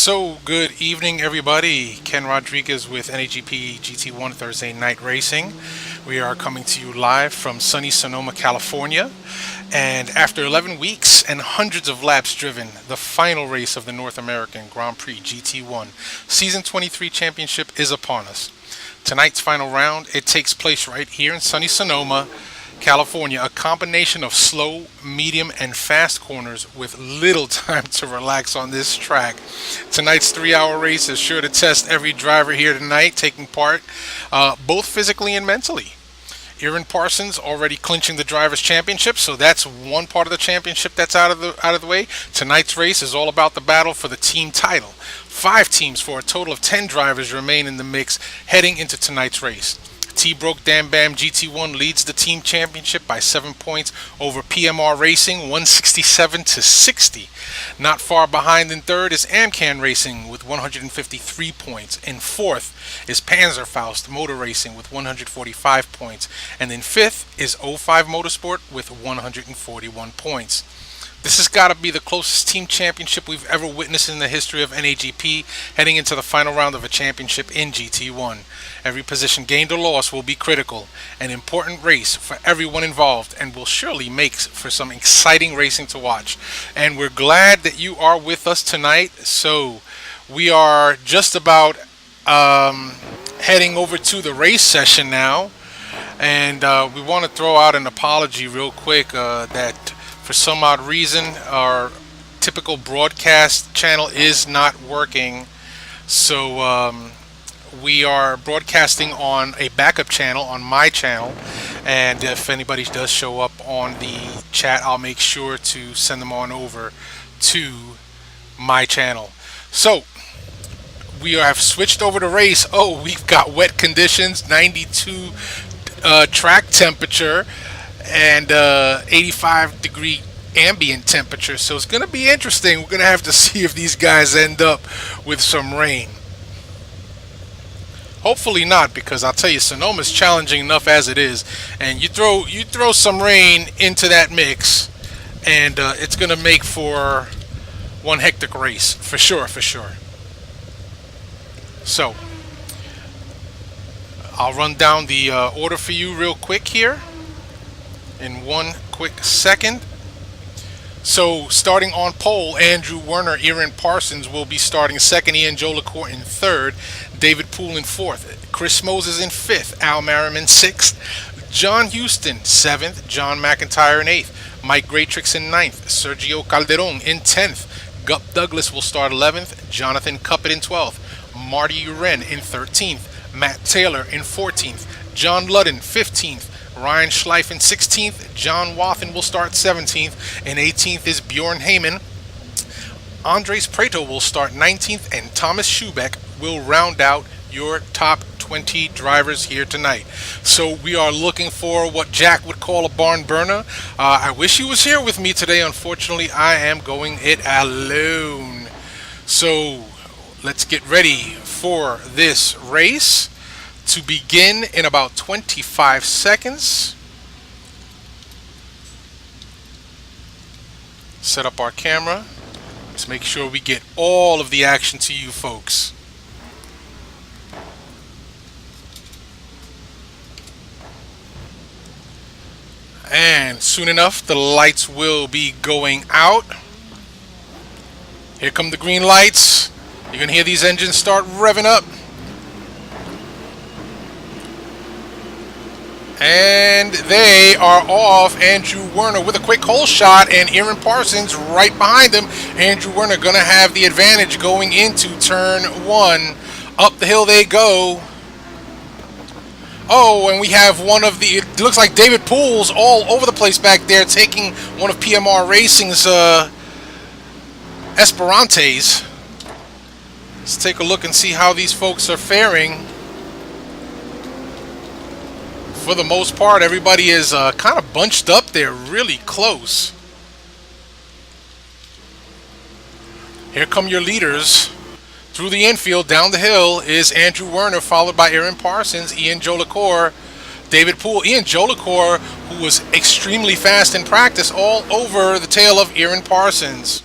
So, good evening, everybody. Ken Rodriguez with NAGP GT1 Thursday Night Racing. We are coming to you live from sunny Sonoma, California. And after 11 weeks and hundreds of laps driven, the final race of the North American Grand Prix GT1 Season 23 Championship is upon us. Tonight's final round, it takes place right here in sunny Sonoma, California, a combination of slow, medium, and fast corners with little time to relax on this track. Tonight's 3-hour race is sure to test every driver here tonight taking part, both physically and mentally. Aaron Parsons already clinching the Drivers' Championship, so that's one part of the championship that's out of the way. Tonight's race is all about the battle for the team title. 5 teams for a total of 10 drivers remain in the mix heading into tonight's race. T-Broke Dam Bam GT1 leads the team championship by 7 points over PMR Racing, 167 to 60. Not far behind in third is Amcan Racing with 153 points. In fourth is Panzerfaust Motor Racing with 145 points. And in fifth is 05 Motorsport with 141 points. This has got to be the closest team championship we've ever witnessed in the history of NAGP, heading into the final round of a championship in GT1. Every position gained or lost will be critical, an important race for everyone involved, and will surely make for some exciting racing to watch. And we're glad that you are with us tonight. So we are just about heading over to the race session now, and we want to throw out an apology real quick that for some odd reason our typical broadcast channel is not working. So we are broadcasting on a backup channel on my channel, and if anybody does show up on the chat, I'll make sure to send them on over to my channel. So we have switched over to race. Oh, we've got wet conditions, 92 track temperature and 85 degree ambient temperature, so it's going to be interesting. We're going to have to see if these guys end up with some rain. Hopefully not, because I'll tell you, Sonoma's challenging enough as it is, and you throw some rain into that mix, and it's going to make for one hectic race for sure. So I'll run down the order for you real quick here in one quick second. So starting on pole, Andrew Werner, Aaron Parsons will be starting second, Ian Jolicoeur in third, David Poole in fourth, Chris Moses in fifth, Al Merriman sixth, John Houston seventh, John McIntyre in eighth, Mike Greatrix in ninth, Sergio Calderon in 10th, Gup Douglas will start 11th, Jonathan Cuppet in 12th, Marty Uren in 13th, Matt Taylor in 14th, John Ludden 15th, Ryan Schleif in 16th, John Wathen will start 17th, and 18th is Bjorn Heyman. Andres Preto will start 19th, and Thomas Schubeck will round out your top 20 drivers here tonight. So we are looking for what Jack would call a barn burner. I wish he was here with me today. Unfortunately, I am going it alone. So let's get ready for this race to begin in about 25 seconds. Set up our camera. Let's make sure we get all of the action to you folks. And soon enough, the lights will be going out. Here come the green lights. You're gonna hear these engines start revving up. And they are off. Andrew Werner with a quick hole shot, and Aaron Parsons right behind him. Andrew Werner going to have the advantage going into turn 1. Up the hill they go. Oh, and we have one of the, it looks like David Poole's all over the place back there, taking one of PMR Racing's Esperantes. Let's take a look and see how these folks are faring. For the most part, everybody is kind of bunched up there, really close. Here come your leaders. Through the infield, down the hill, is Andrew Werner, followed by Aaron Parsons, Ian Jolicoeur, David Poole. Ian Jolicoeur, who was extremely fast in practice, all over the tail of Aaron Parsons.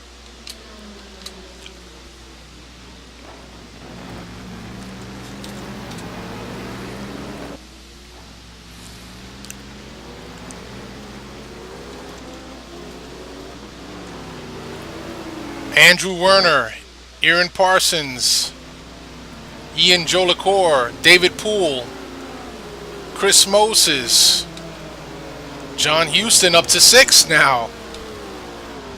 Andrew Werner, Aaron Parsons, Ian Jolicoeur, David Poole, Chris Moses, John Houston up to 6th now.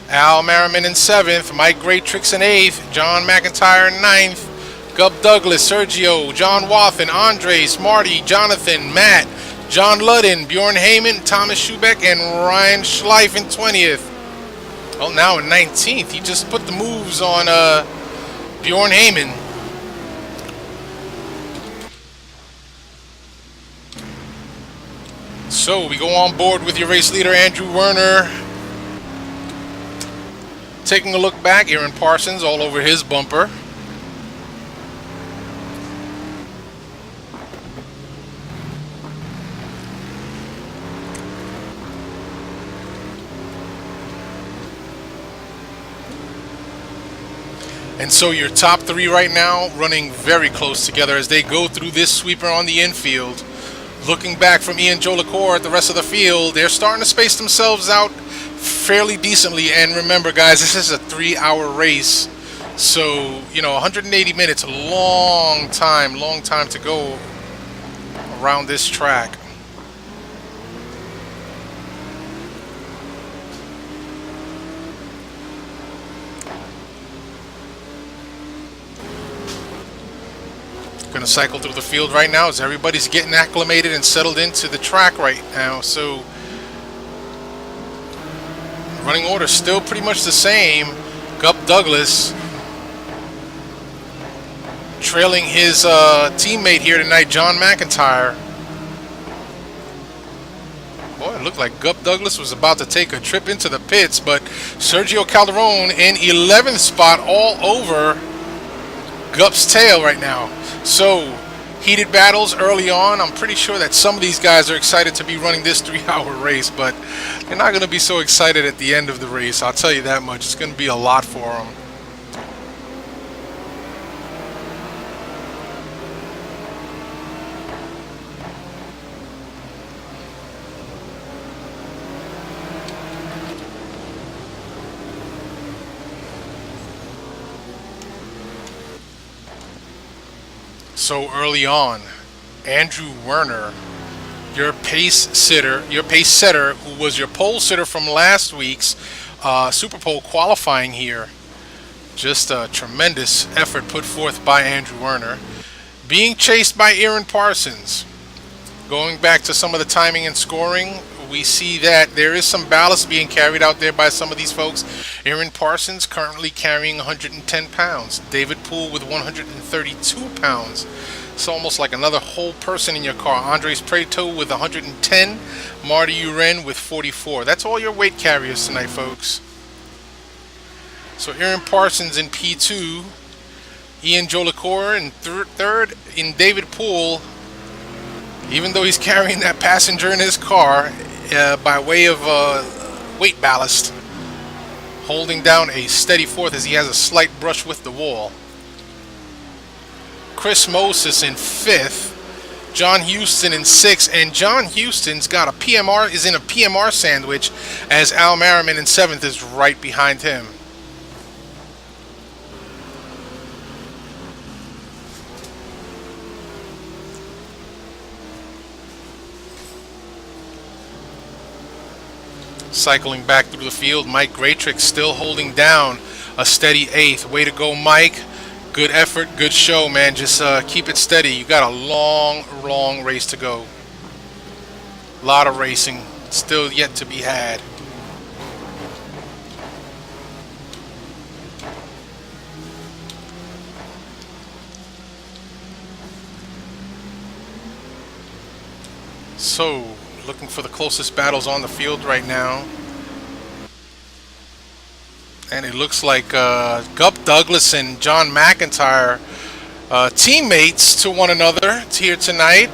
Al Merriman in 7th, Mike Greatrix in 8th, John McIntyre in 9th, Gub Douglas, Sergio, John Wathen, Andres, Marty, Jonathan, Matt, John Ludden, Bjorn Heyman, Thomas Schubeck, and Ryan Schleif in 20th. Well, now in 19th, he just put the moves on Bjorn Heyman. So we go on board with your race leader, Andrew Werner. Taking a look back, Aaron Parsons all over his bumper. And so your top 3 right now running very close together as they go through this sweeper on the infield. Looking back from Ian Jolicoeur at the rest of the field, they're starting to space themselves out fairly decently. And remember, guys, this is a 3-hour race. So, you know, 180 minutes, long time to go around this track. Going to cycle through the field right now as everybody's getting acclimated and settled into the track right now. So running order still pretty much the same. Gub Douglas trailing his teammate here tonight, John McIntyre. Boy, it looked like Gub Douglas was about to take a trip into the pits, but Sergio Calderon in 11th spot all over Gup's tail right now. So heated battles early on. I'm pretty sure that some of these guys are excited to be running this 3-hour race, but they're not going to be so excited at the end of the race. I'll tell you that much. It's going to be a lot for them. So early on, Andrew Werner, your pace setter, who was your pole sitter from last week's Super Pole qualifying here. Just a tremendous effort put forth by Andrew Werner. Being chased by Aaron Parsons. Going back to some of the timing and scoring, we see that there is some ballast being carried out there by some of these folks. Aaron Parsons currently carrying 110 pounds. David Poole with 132 pounds. It's almost like another whole person in your car. Andres Preto with 110. Marty Uren with 44. That's all your weight carriers tonight, folks. So Aaron Parsons in P2. Ian Jolicoeur in third. In David Poole, even though he's carrying that passenger in his car by way of weight ballast, holding down a steady 4th as he has a slight brush with the wall. Chris Moses in 5th, John Houston in 6th, and John Houston's got a PMR, is in a PMR sandwich as Al Merriman in 7th is right behind him. Cycling back through the field, Mike Greatrix still holding down a steady 8th. Way to go, Mike. Good effort, good show, man. Just keep it steady. You got a long race to go. A lot of racing still yet to be had. So, looking for the closest battles on the field right now. And it looks like Gub Douglas and John McIntyre, teammates to one another here tonight,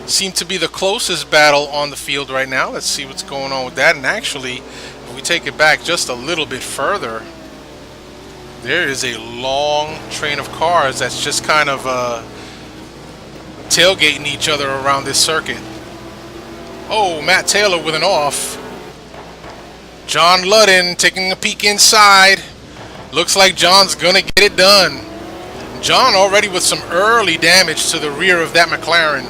seem to be the closest battle on the field right now. Let's see what's going on with that. And actually, if we take it back just a little bit further, there is a long train of cars that's just kind of tailgating each other around this circuit. Oh, Matt Taylor with an off. John Ludden taking a peek inside. Looks like John's gonna get it done. John already with some early damage to the rear of that McLaren.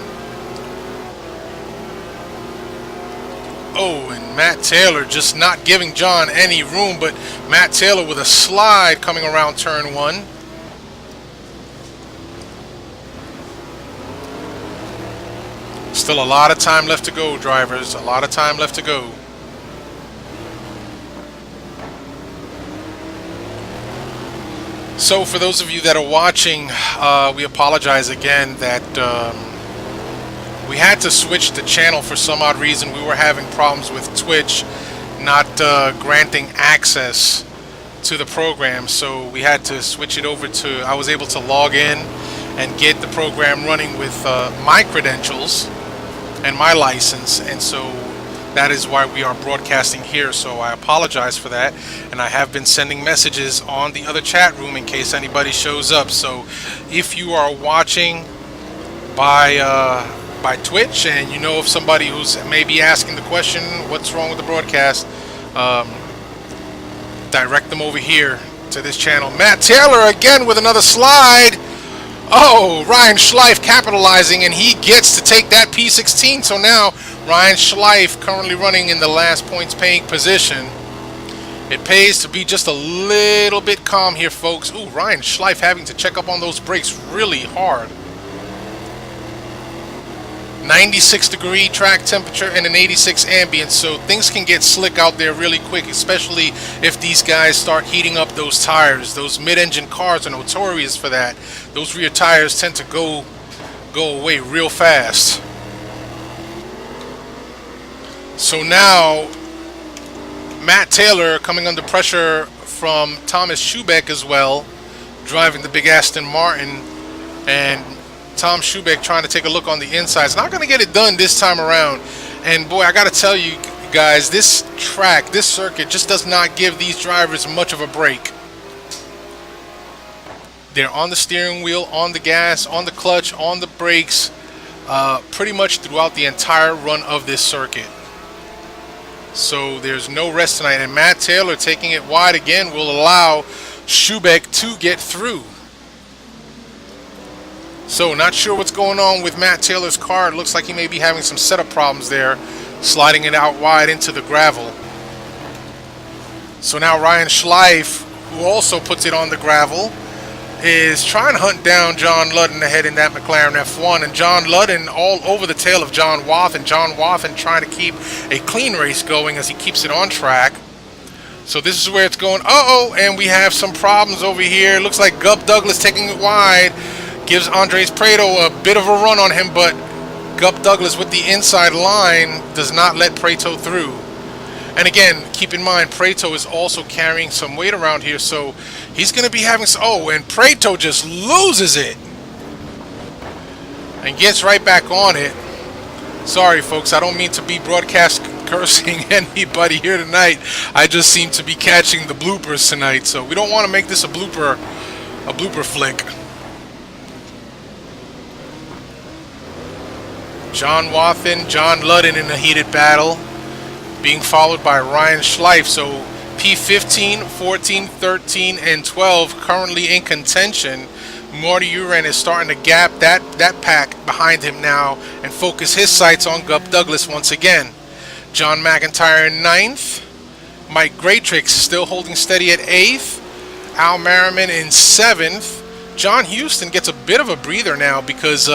Oh, and Matt Taylor just not giving John any room, but Matt Taylor with a slide coming around turn 1. Still a lot of time left to go, drivers. A lot of time left to go. So for those of you that are watching, we apologize again that we had to switch the channel for some odd reason. We were having problems with Twitch not granting access to the program, so we had to switch it over to, I was able to log in and get the program running with my credentials and my license, and so that is why we are broadcasting here. So I apologize for that, and I have been sending messages on the other chat room in case anybody shows up. So if you are watching by Twitch and you know of somebody who's maybe asking the question, what's wrong with the broadcast, direct them over here to this channel. Matt Taylor again with another slide. Oh, Ryan Schleif capitalizing, and he gets to take that P16. So now Ryan Schleif currently running in the last points paying position. It pays to be just a little bit calm here, folks. Ooh, Ryan Schleif having to check up on those brakes really hard. 96-degree track temperature and an 86 ambient, so things can get slick out there really quick, especially if these guys start heating up those tires. Those mid-engine cars are notorious for that. Those rear tires tend to go away real fast. So now Matt Taylor coming under pressure from Thomas Schubeck as well, driving the big Aston Martin, and Tom Schubeck trying to take a look on the inside. It's not going to get it done this time around. And boy, I got to tell you guys, this track, this circuit just does not give these drivers much of a break. They're on the steering wheel, on the gas, on the clutch, on the brakes, pretty much throughout the entire run of this circuit. So there's no rest tonight. And Matt Taylor taking it wide again will allow Schubeck to get through. So not sure what's going on with Matt Taylor's car. It looks like he may be having some setup problems there, sliding it out wide into the gravel. So now Ryan Schleif, who also puts it on the gravel, is trying to hunt down John Ludden ahead in that McLaren F1. And John Ludden all over the tail of John Wathen. John Wathen trying to keep a clean race going as he keeps it on track. So this is where it's going. Uh-oh, and we have some problems over here. Looks like Gub Douglas taking it wide. Gives Andres Prieto a bit of a run on him, but Gub Douglas with the inside line does not let Prieto through. And again, keep in mind, Prieto is also carrying some weight around here, so he's going to be having some... Oh, and Prieto just loses it and gets right back on it. Sorry, folks, I don't mean to be broadcast cursing anybody here tonight. I just seem to be catching the bloopers tonight, so we don't want to make this a blooper flick. John Wathen, John Ludden in a heated battle, being followed by Ryan Schleif. So P15, 14, 13, and 12 currently in contention. Marty Uren is starting to gap that pack behind him now and focus his sights on Gub Douglas once again. John McIntyre in 9th. Mike Graytrix still holding steady at 8th. Al Merriman in 7th. John Houston gets a bit of a breather now because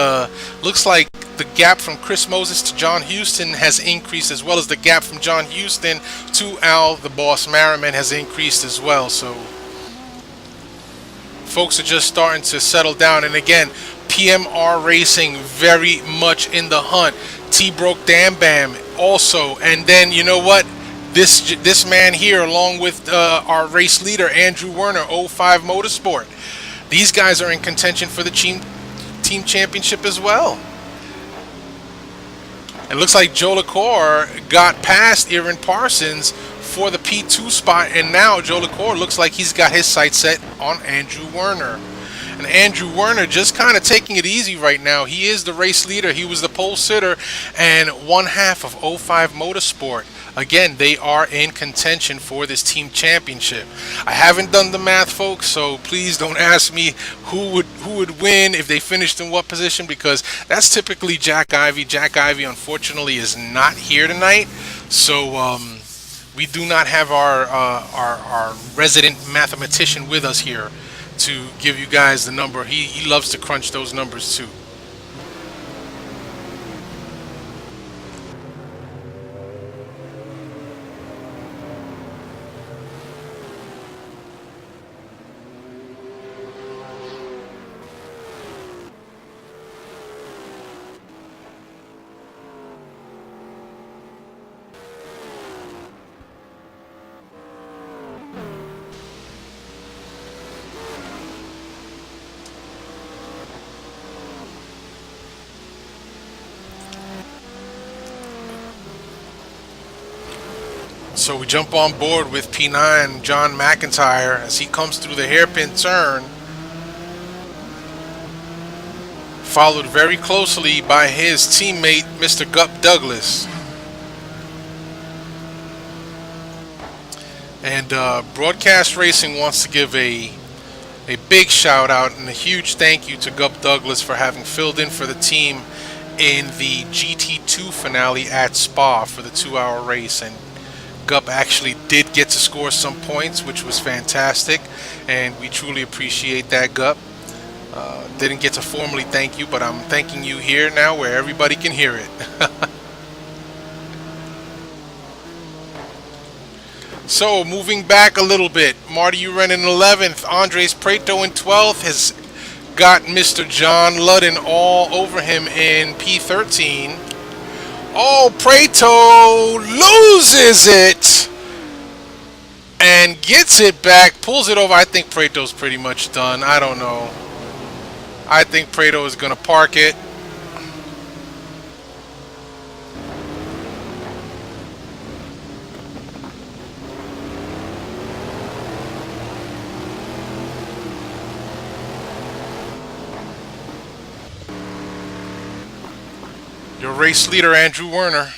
looks like the gap from Chris Moses to John Houston has increased, as well as the gap from John Houston to Al the Boss Merriman has increased as well. So folks are just starting to settle down. And again, PMR Racing very much in the hunt. T-Broke Dam Bam also. And then you know what? This man here, along with our race leader, Andrew Werner, 05 Motorsport. These guys are in contention for the team championship as well. It looks like Jolicoeur got past Aaron Parsons for the P2 spot, and now Jolicoeur looks like he's got his sights set on Andrew Werner. And Andrew Werner just kind of taking it easy right now. He is the race leader. He was the pole sitter and one half of 05 Motorsport. again, they are in contention for this team championship. I haven't done the math, folks, so please don't ask me who would win if they finished in what position, because that's typically Jack Ivy. Jack Ivy, unfortunately, is not here tonight, so we do not have our resident mathematician with us here to give you guys the number. He loves to crunch those numbers too. So we jump on board with P9 John McIntyre as he comes through the hairpin turn, followed very closely by his teammate Mr. Gup Douglas. And Broadcast Racing wants to give a big shout out and a huge thank you to Gup Douglas for having filled in for the team in the GT2 finale at Spa for the 2-hour race. And Gup actually did get to score some points, which was fantastic, and we truly appreciate that, Gup. Didn't get to formally thank you, but I'm thanking you here now where everybody can hear it. So, moving back a little bit, Marty Uren in 11th, Andres Preto in 12th has got Mr. John Ludden all over him in P13. Oh, Preto loses it and gets it back, pulls it over. I think Preto's pretty much done. I don't know. I think Preto is going to park it. Your race leader, Andrew Werner.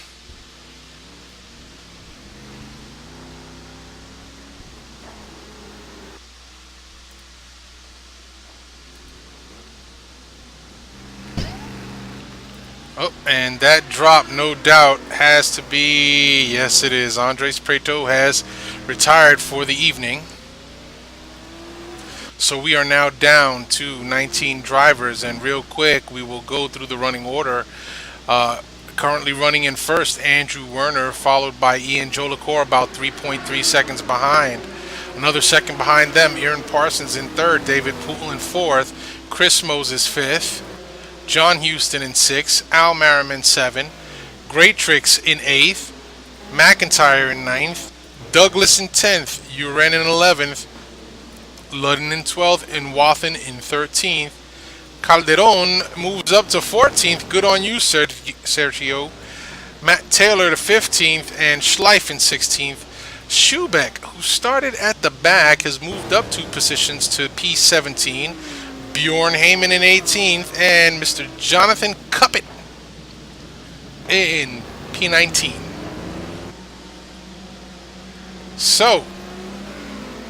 Oh, and that drop, no doubt, has to be, yes it is, Andres Preto has retired for the evening. So we are now down to 19 drivers, and real quick we will go through the running order. Currently running in first, Andrew Werner, followed by Ian Jolicoeur, about 3.3 seconds behind. Another second behind them, Aaron Parsons in third, David Poole in fourth, Chris Moses fifth, John Houston in sixth, Al Merriman seven, Great Tricks in eighth, McIntyre in ninth, Douglas in 10th, Uren in 11th, Ludden in 12th, and Wathen in 13th. Calderon moves up to 14th. Good on you, Sergio. Matt Taylor to 15th, and Schleif in 16th. Schubeck, who started at the back, has moved up 2 positions to P17. Bjorn Heyman in 18th, and Mr. Jonathan Cuppet in P19. So,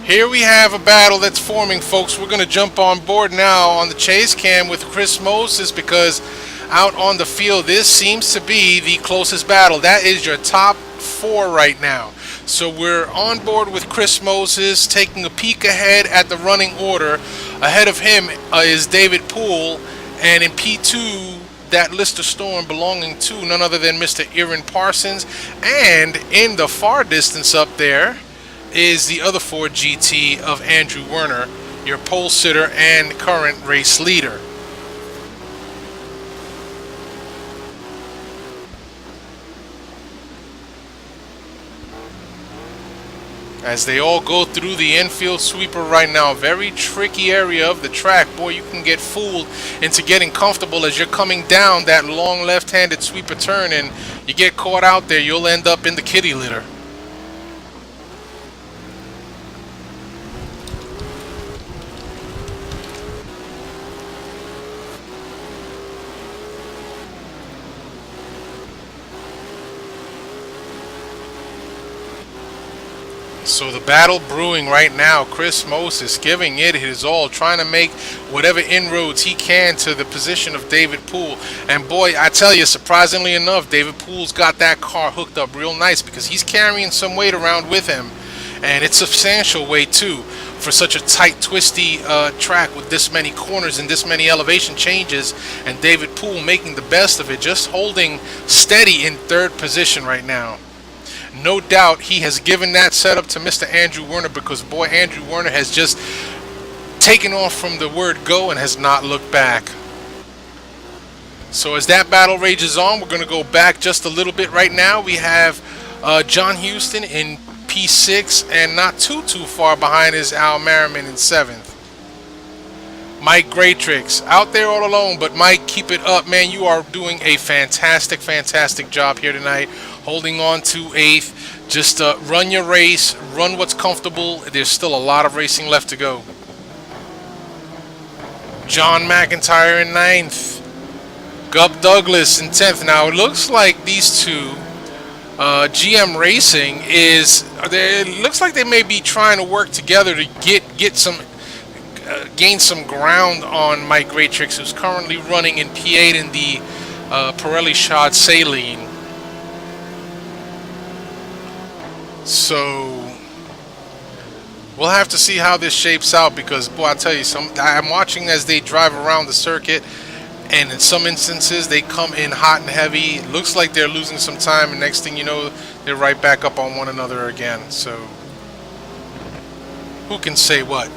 here we have a battle that's forming, folks. We're going to jump on board now on the chase cam with Chris Moses, because out on the field, this seems to be the closest battle. That is your top 4 right now. So we're on board with Chris Moses, taking a peek ahead at the running order. Ahead of him is David Poole, and in P2, that Lister Storm belonging to none other than Mr. Aaron Parsons. And in the far distance up there is the other Ford GT of Andrew Werner, your pole sitter and current race leader. As they all go through the infield sweeper right now, very tricky area of the track. Boy, you can get fooled into getting comfortable as you're coming down that long left-handed sweeper turn, and you get caught out there, you'll end up in the kitty litter. So the battle brewing right now. Chris Moses giving it his all, trying to make whatever inroads he can to the position of David Poole. And boy, I tell you, surprisingly enough, David Poole's got that car hooked up real nice because he's carrying some weight around with him. And it's substantial weight too for such a tight, twisty track with this many corners and this many elevation changes. And David Poole making the best of it, just holding steady in third position right now. No doubt he has given that setup to Mr. Andrew Werner, because boy, Andrew Werner has just taken off from the word go and has not looked back. So as that battle rages on, we're going to go back just a little bit right now. We have John Houston in P6, and not too far behind is Al Merriman in 7th. Mike Graytrix out there all alone, but Mike, keep it up, man. You are doing a fantastic job here tonight, holding on to 8th. Just run your race, run what's comfortable. There's still a lot of racing left to go. John McIntyre in 9th. Gup Douglas in 10th. Now it looks like these two, GM Racing it looks like they may be trying to work together to get some gain some ground on Mike Graytrix, who's currently running in P8 in the Pirelli Shod Saline. So we'll have to see how this shapes out, because boy, I tell you, I'm watching as they drive around the circuit, and in some instances they come in hot and heavy. It looks like they're losing some time, and next thing you know, they're right back up on one another again. So who can say what?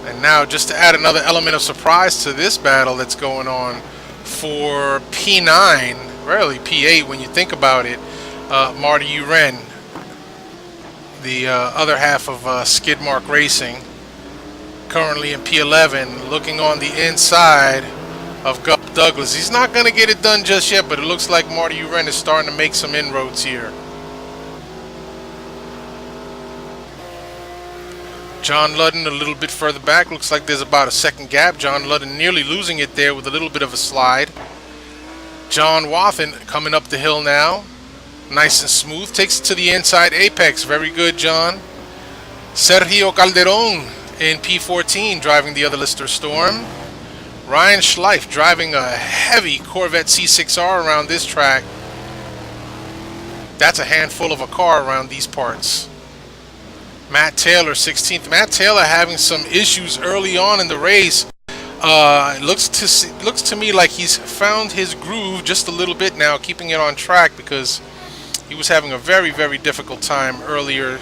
And now, just to add another element of surprise to this battle that's going on for P9, really P8 when you think about it, Marty Uren, the other half of Skidmark Racing, currently in P11, looking on the inside of Gup Douglas. He's not going to get it done just yet, but it looks like Marty Uren is starting to make some inroads here. John Ludden a little bit further back. Looks like there's about a second gap. John Ludden nearly losing it there with a little bit of a slide. John Wathen coming up the hill now. Nice and smooth. Takes it to the inside apex. Very good, John. Sergio Calderon in P14 driving the other Lister Storm. Ryan Schleif driving a heavy Corvette C6R around this track. That's a handful of a car around these parts. Matt Taylor 16th. Matt Taylor having some issues early on in the race. It looks to me like he's found his groove just a little bit now, keeping it on track, because he was having a very difficult time earlier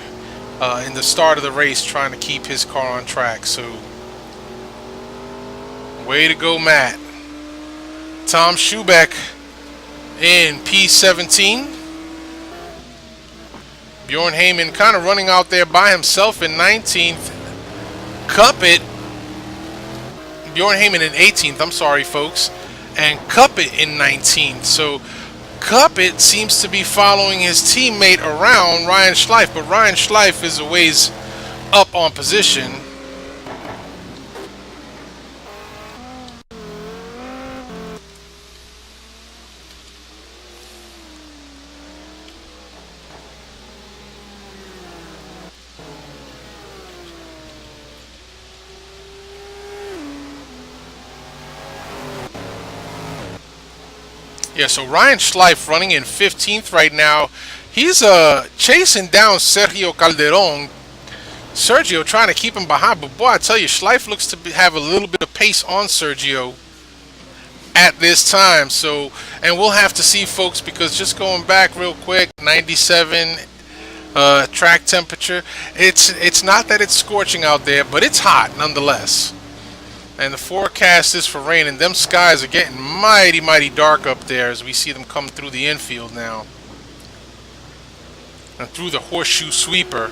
in the start of the race trying to keep his car on track. So way to go, Matt. Tom Schubeck in P17. Bjorn Heyman kind of running out there by himself in 19th. Cuppet. Bjorn Heyman in 18th, I'm sorry, folks. And Cuppet in 19th. So Cuppet seems to be following his teammate around, Ryan Schleif. But Ryan Schleif is a ways up on position. Yeah, so Ryan Schleif running in 15th right now. He's chasing down Sergio Calderon. Sergio trying to keep him behind, but boy, I tell you, Schleif looks to have a little bit of pace on Sergio at this time. So, and we'll have to see, folks, because just going back real quick, 97 track temperature. It's not that it's scorching out there, but it's hot nonetheless. And the forecast is for rain, and them skies are getting mighty dark up there as we see them come through the infield now. And through the horseshoe sweeper.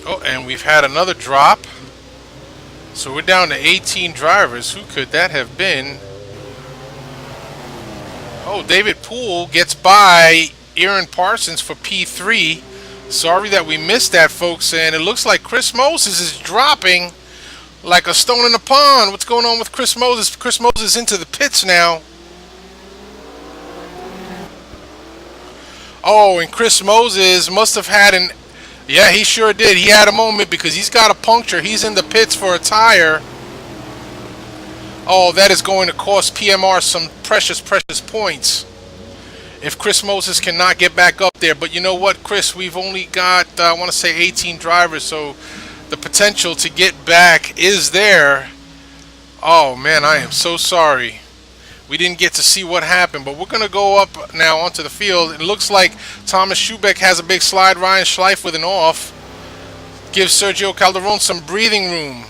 Oh, and we've had another drop. So we're down to 18 drivers. Who could that have been? Oh, David Poole gets by Aaron Parsons for P3. Sorry that we missed that, folks. And it looks like Chris Moses is dropping like a stone in a pond. What's going on with Chris Moses? Chris Moses into the pits now. Oh, and Chris Moses must have had an... Yeah, he sure did. He had a moment because he's got a puncture. He's in the pits for a tire. Oh, that is going to cost PMR some precious, precious points if Chris Moses cannot get back up there. But you know what, Chris? We've only got, I want to say, 18 drivers, so the potential to get back is there. Oh, man, I am so sorry. We didn't get to see what happened, but we're going to go up now onto the field. It looks like Thomas Schubeck has a big slide. Ryan Schleif with an off. Gives Sergio Calderon some breathing room.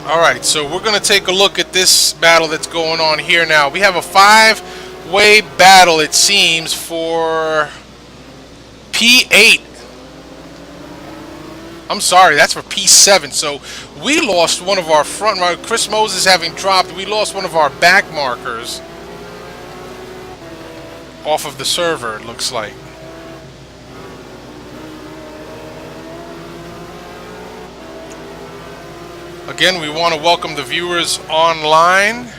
Alright, so we're going to take a look at this battle that's going on here now. We have a five-way battle, it seems, for P8. I'm sorry, that's for P7. So we lost one of our front markers. Chris Moses having dropped, we lost one of our back markers off of the server, it looks like. Again, we want to welcome the viewers online.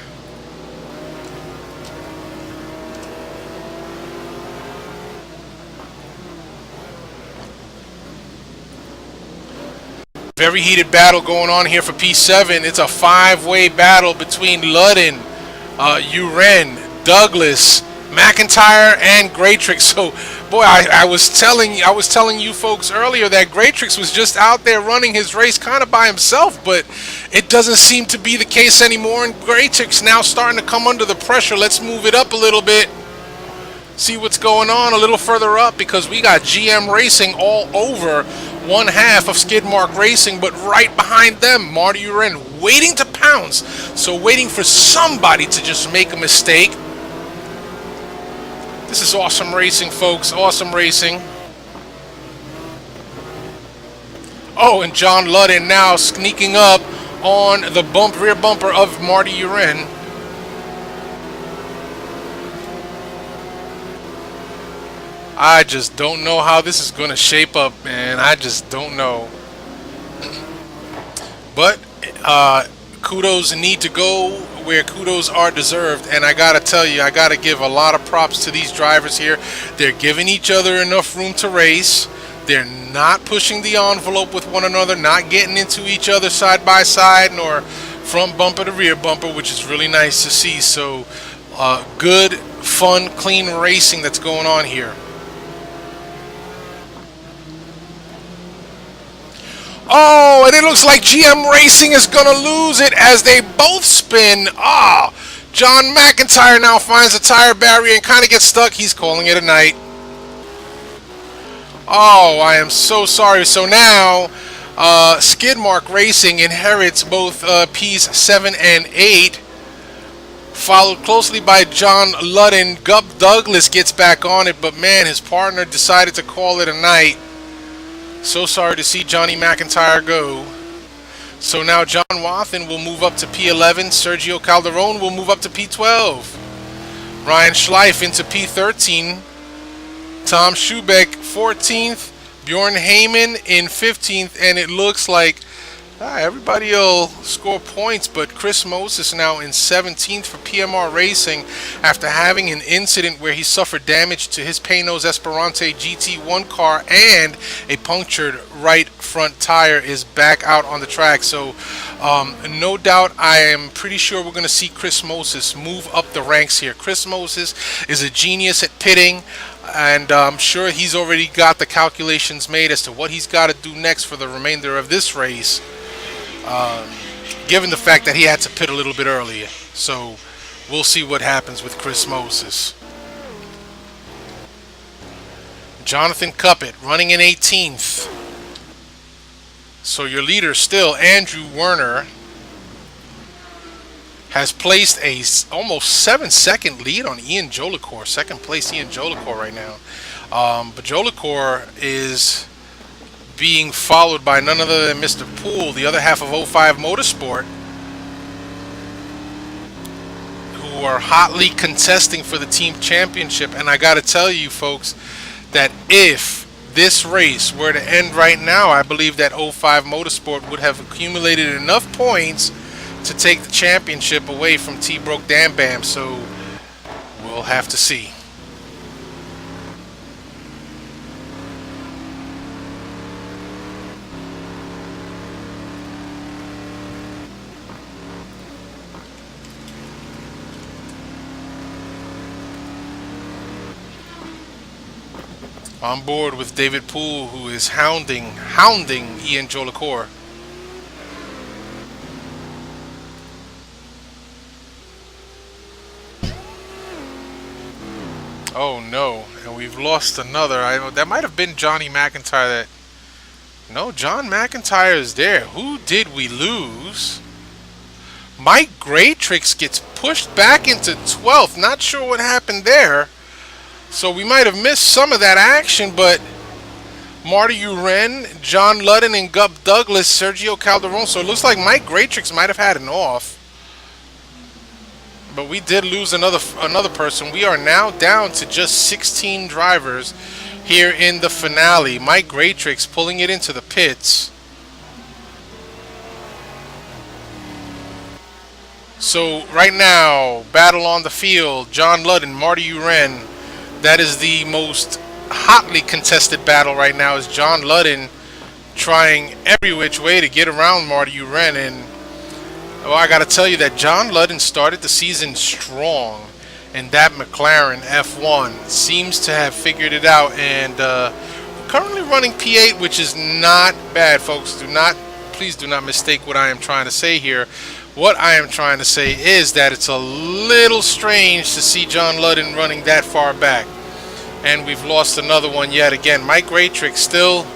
Very heated battle going on here for P7. It's a five-way battle between Ludden, Uren, Douglas, McIntyre, and Graytrix. So, boy, I was telling you folks earlier that Graytrix was just out there running his race kind of by himself, but it doesn't seem to be the case anymore. And Graytrix now starting to come under the pressure. Let's move it up a little bit. See what's going on a little further up, because we got GM Racing all over one half of Skidmark Racing, but right behind them, Marty Uren waiting to pounce. So waiting for somebody to just make a mistake. This is awesome racing, folks. Awesome racing. Oh, and John Ludden now sneaking up on the rear bumper of Marty Uren. I just don't know how this is going to shape up, man. I just don't know. But kudos need to go where kudos are deserved. And I got to tell you, I got to give a lot of props to these drivers here. They're giving each other enough room to race. They're not pushing the envelope with one another, not getting into each other side by side, nor front bumper to rear bumper, which is really nice to see. So good, fun, clean racing that's going on here. Oh, and it looks like GM Racing is going to lose it as they both spin. Ah, John McIntyre now finds a tire barrier and kind of gets stuck. He's calling it a night. Oh, I am so sorry. So now Skidmark Racing inherits both Ps 7 and 8, followed closely by John Ludden. Gub Douglas gets back on it, but man, his partner decided to call it a night. So sorry to see Johnny McIntyre go. So now John Wathen will move up to P11. Sergio Calderon will move up to P12. Ryan Schleif into P13. Tom Schubeck 14th. Bjorn Heyman in 15th. And it looks like everybody will score points, but Chris Moses now in 17th for PMR Racing after having an incident where he suffered damage to his Paynos Esperante GT1 car, and a punctured right front tire is back out on the track. So no doubt, I am pretty sure we're going to see Chris Moses move up the ranks here. Chris Moses is a genius at pitting, and I'm sure he's already got the calculations made as to what he's got to do next for the remainder of this race. Given the fact that he had to pit a little bit earlier. So we'll see what happens with Chris Moses. Jonathan Cuppett running in 18th. So your leader still, Andrew Werner, has placed a almost 7-second lead on Ian Jolicoeur. Second place Ian Jolicoeur right now. But Jolicoeur is being followed by none other than Mr. Poole, the other half of 05 Motorsport. who are hotly contesting for the team championship. And I gotta tell you folks that if this race were to end right now, I believe that 05 Motorsport would have accumulated enough points to take the championship away from T-Broke Dam Bam. So we'll have to see. On board with David Poole, who is hounding Ian Jolicoeur. Oh no, and we've lost another. That might have been Johnny McIntyre. That no, John McIntyre is there. Who did we lose? Mike Graytrix gets pushed back into 12th. Not sure what happened there. So we might have missed some of that action, but Marty Uren, John Ludden, and Gub Douglas, Sergio Calderon. So it looks like Mike Graytrix might have had an off. But we did lose another person. We are now down to just 16 drivers here in the finale. Mike Graytrix pulling it into the pits. So right now, battle on the field. John Ludden, Marty Uren. That is the most hotly contested battle right now, is John Ludden trying every which way to get around Marty Uren. And well, I got to tell you that John Ludden started the season strong, and that McLaren F1 seems to have figured it out. And currently running P8, which is not bad, folks. Please do not mistake what I am trying to say here. What I am trying to say is that it's a little strange to see John Ludden running that far back. And we've lost another one yet again. Mike Graytrix still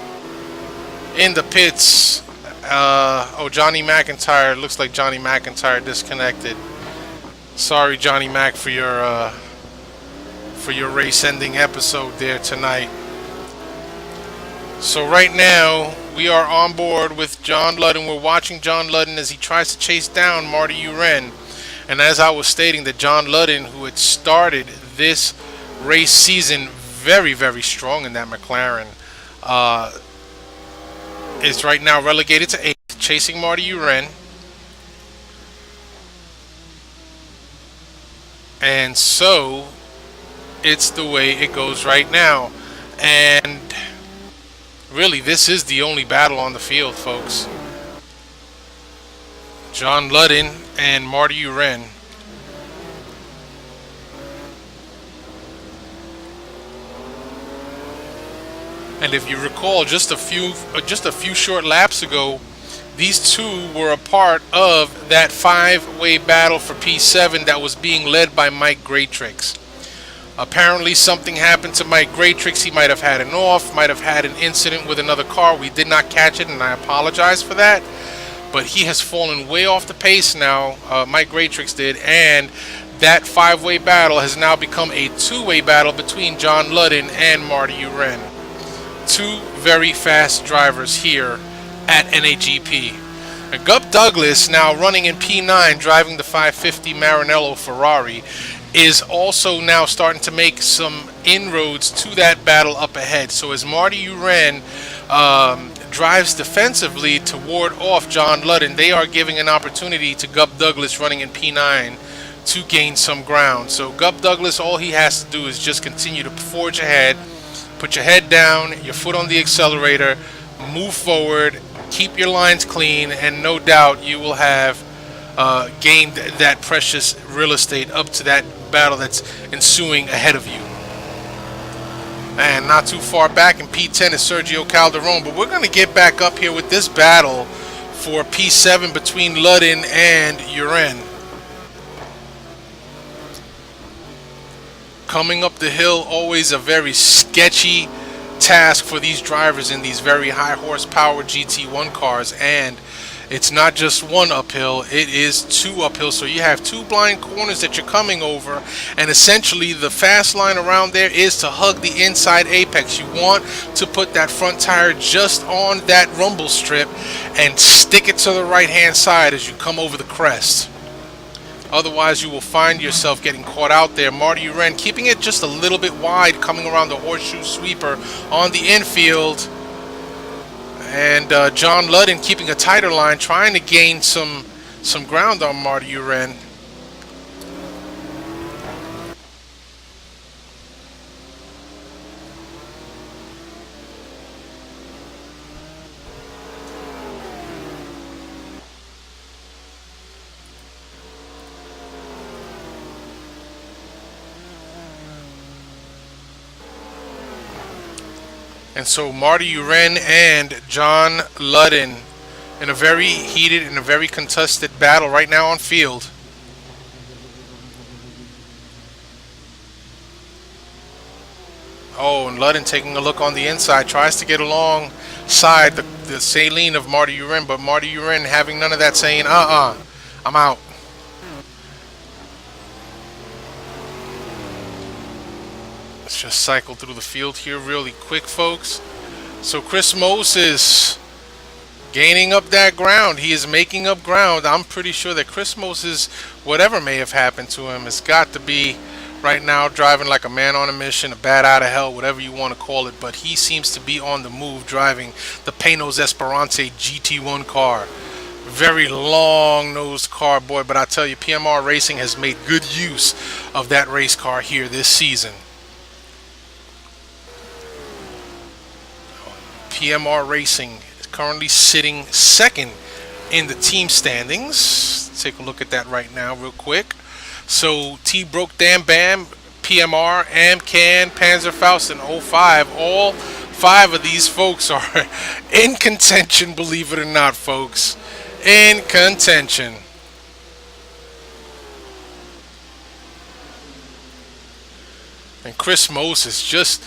in the pits. Oh, Johnny McIntyre. Looks like Johnny McIntyre disconnected. Sorry, Johnny Mac, for your race-ending episode there tonight. So right now, we are on board with John Ludden. We're watching John Ludden as he tries to chase down Marty Uren. And as I was stating, that John Ludden, who had started this race season very, very strong in that McLaren, is right now relegated to 8th, chasing Marty Uren. And so, it's the way it goes right now. And really, this is the only battle on the field, folks. John Ludden and Marty Uren. And if you recall, just a few short laps ago, these two were a part of that 5-way battle for P7 that was being led by Mike Graytrix. Apparently something happened to Mike Graytrix. He might have had an off, might have had an incident with another car. We did not catch it, and I apologize for that. But he has fallen way off the pace now, Mike Graytrix did, and that 5-way battle has now become a 2-way battle between John Ludden and Marty Uren. Two very fast drivers here at NAGP. And Gub Douglas, now running in P9, driving the 550 Maranello Ferrari, is also now starting to make some inroads to that battle up ahead. So as Marty Uren drives defensively to ward off John Ludden, they are giving an opportunity to Gub Douglas, running in P9, to gain some ground. So Gub Douglas, all he has to do is just continue to forge ahead, put your head down, your foot on the accelerator, move forward, keep your lines clean, and no doubt you will have gained that precious real estate up to that battle that's ensuing ahead of you. And not too far back in P10 is Sergio Calderon, but we're going to get back up here with this battle for P7 between Ludden and Uren. Coming up the hill, always a very sketchy task for these drivers in these very high horsepower GT1 cars, and it's not just one uphill, it is two uphill. So you have two blind corners that you're coming over, and essentially the fast line around there is to hug the inside apex. You want to put that front tire just on that rumble strip and stick it to the right hand side as you come over the crest. Otherwise, you will find yourself getting caught out there. Marty Uren keeping it just a little bit wide, coming around the horseshoe sweeper on the infield. And John Ludden keeping a tighter line, trying to gain some ground on Marty Uren. And so Marty Uren and John Ludden in a very heated and a very contested battle right now on field. Oh, and Ludden taking a look on the inside, tries to get alongside the saline of Marty Uren, but Marty Uren having none of that, saying, I'm out. Let's just cycle through the field here really quick, folks. So Chris Moses gaining up that ground. He is making up ground. I'm pretty sure that Chris Moses, whatever may have happened to him, has got to be right now driving like a man on a mission, a bat out of hell, whatever you want to call it. But he seems to be on the move driving the Panos Esperante GT1 car. Very long-nosed car, boy. But I tell you, PMR Racing has made good use of that race car here this season. PMR Racing is currently sitting second in the team standings. Let's take a look at that right now real quick. So T Broke Dam Bam, PMR, Amcan, Panzerfaust, and 05. All 5 of these folks are in contention, believe it or not, folks. In contention. And Chris Moses just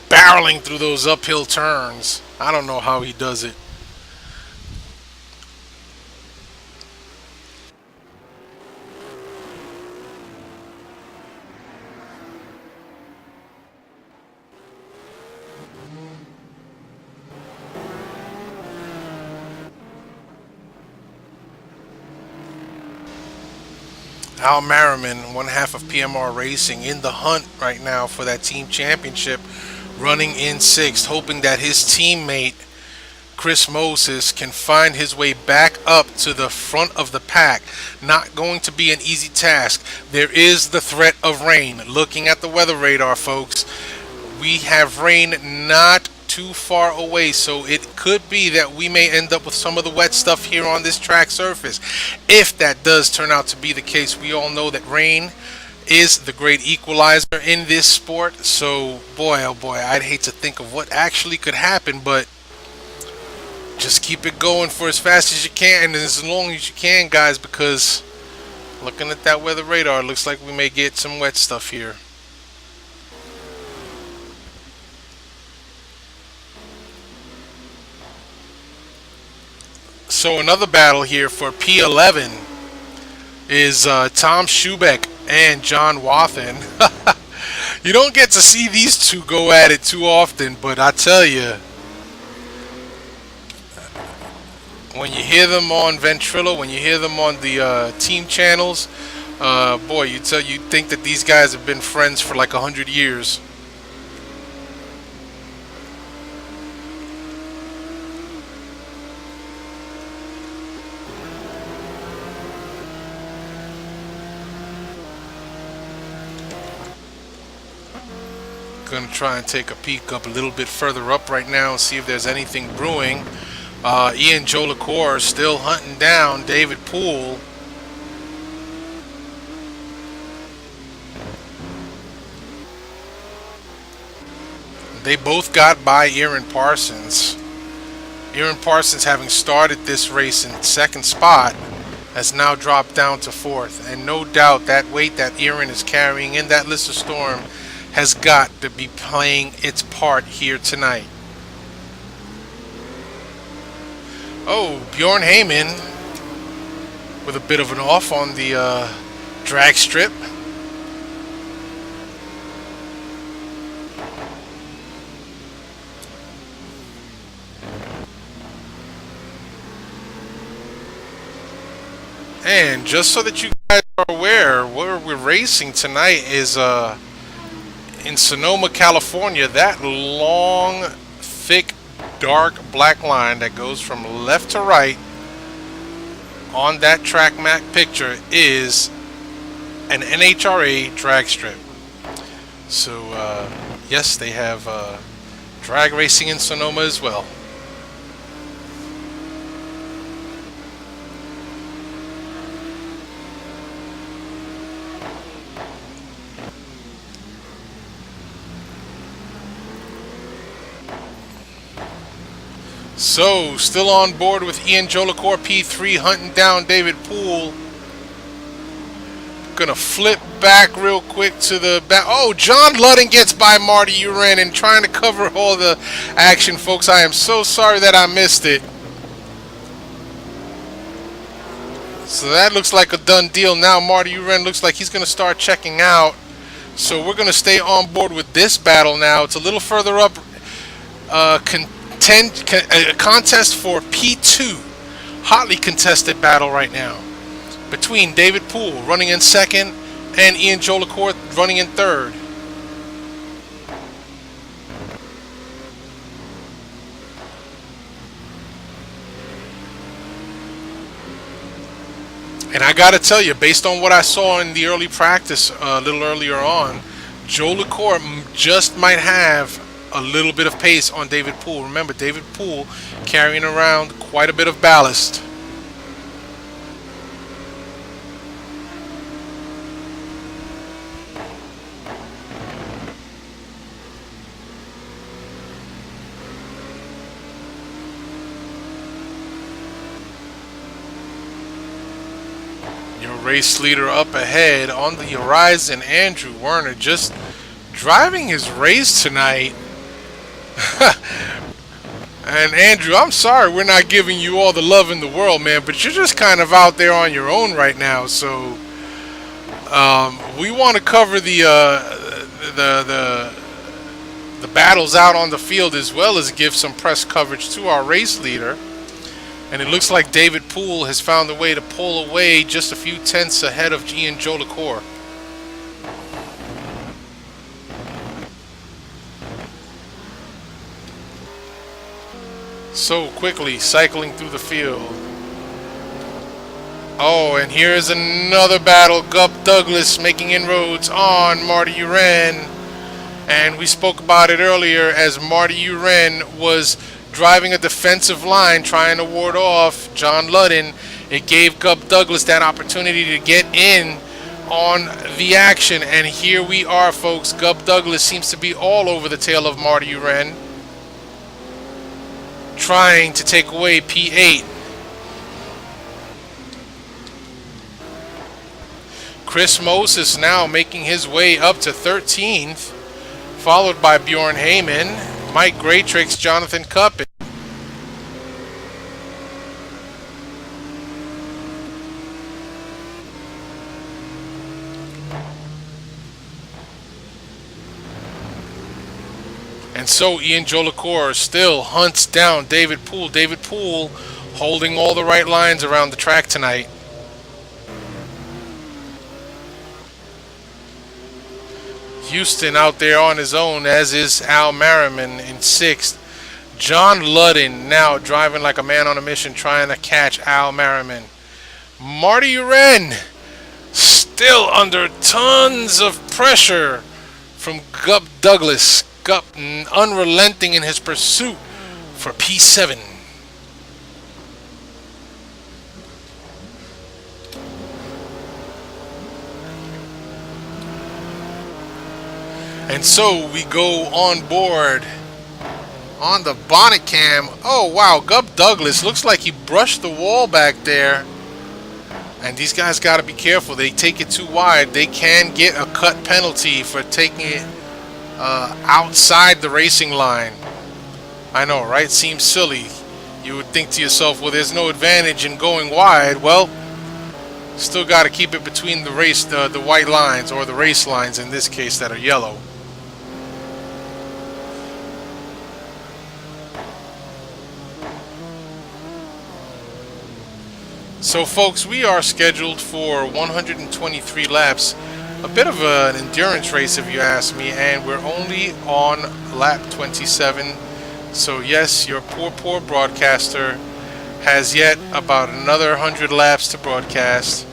barreling through those uphill turns. I don't know how he does it. Al Merriman, one half of PMR Racing, in the hunt right now for that team championship, running in 6th, hoping that his teammate Chris Moses can find his way back up to the front of the pack. Not going to be an easy task. There is the threat of rain. Looking at the weather radar, folks, we have rain not too far away, so it could be that we may end up with some of the wet stuff here on this track surface. If that does turn out to be the case, we all know that rain is the great equalizer in this sport. So boy, oh boy, I'd hate to think of what actually could happen, but just keep it going for as fast as you can and as long as you can, guys, because looking at that weather radar, it looks like we may get some wet stuff here. So another battle here for P11 is Tom Schubeck and John Wathen. You don't get to see these two go at it too often, but I tell you, when you hear them on Ventrilo, when you hear them on the team channels, boy, you think that these guys have been friends for like 100 years. Gonna try and take a peek up a little bit further up right now and see if there's anything brewing. Ian Jolicoeur still hunting down David Poole. They both got by Aaron Parsons. Aaron Parsons, having started this race in 2nd spot, has now dropped down to 4th. And no doubt that weight that Aaron is carrying in that Lissa Storm has got to be playing its part here tonight. Oh, Bjorn Heyman with a bit of an off on the drag strip. And just so that you guys are aware, where we're racing tonight is in Sonoma, California. That long, thick, dark black line that goes from left to right on that track map picture is an NHRA drag strip. So yes, they have drag racing in Sonoma as well. So, still on board with Ian Jolicoeur P3 hunting down David Poole. Gonna flip back real quick to the back. Oh, John Ludden gets by Marty Uren and trying to cover all the action, folks. I am so sorry that I missed it. So that looks like a done deal. Now Marty Uren looks like he's gonna start checking out. So we're gonna stay on board with this battle now. It's a little further up. A contest for P2, hotly contested battle right now between David Poole running in second and Ian Jolicoeur running in third. And I gotta tell you, based on what I saw in the early practice a little earlier on, Jolicoeur just might have a little bit of pace on David Poole. Remember, David Poole carrying around quite a bit of ballast. Your race leader up ahead on the horizon, Andrew Werner, just driving his race tonight. And Andrew, I'm sorry we're not giving you all the love in the world, man, but you're just kind of out there on your own right now. So we want to cover the battles out on the field as well as give some press coverage to our race leader. And it looks like David Poole has found a way to pull away just a few tenths ahead of Ian Jolicoeur. So quickly cycling through the field. Oh, and here's another battle. Gup Douglas making inroads on Marty Uren. And we spoke about it earlier as Marty Uren was driving a defensive line trying to ward off John Ludden. It gave Gup Douglas that opportunity to get in on the action. And here we are, folks. Gup Douglas seems to be all over the tail of Marty Uren, trying to take away P8. Chris Moses now making his way up to 13th, followed by Bjorn Heyman, Mike Graytrix, Jonathan Cupp. And so Ian Jolicoeur still hunts down David Poole. David Poole holding all the right lines around the track tonight. Houston out there on his own, as is Al Merriman in 6th. John Ludden now driving like a man on a mission, trying to catch Al Merriman. Marty Uren still under tons of pressure from Gup Douglas. Gup unrelenting in his pursuit for P7. And so we go on board on the bonnet cam. Oh wow, Gup Douglas looks like he brushed the wall back there. And these guys got to be careful. They take it too wide, they can get a cut penalty for taking it outside the racing line. I know, right? Seems silly. You would think to yourself, well, there's no advantage in going wide. Well, still got to keep it between the white lines, or the race lines in this case, that are yellow. So folks, we are scheduled for 123 laps. A bit of an endurance race if you ask me, and we're only on lap 27. So yes, your poor broadcaster has yet about another 100 laps to broadcast.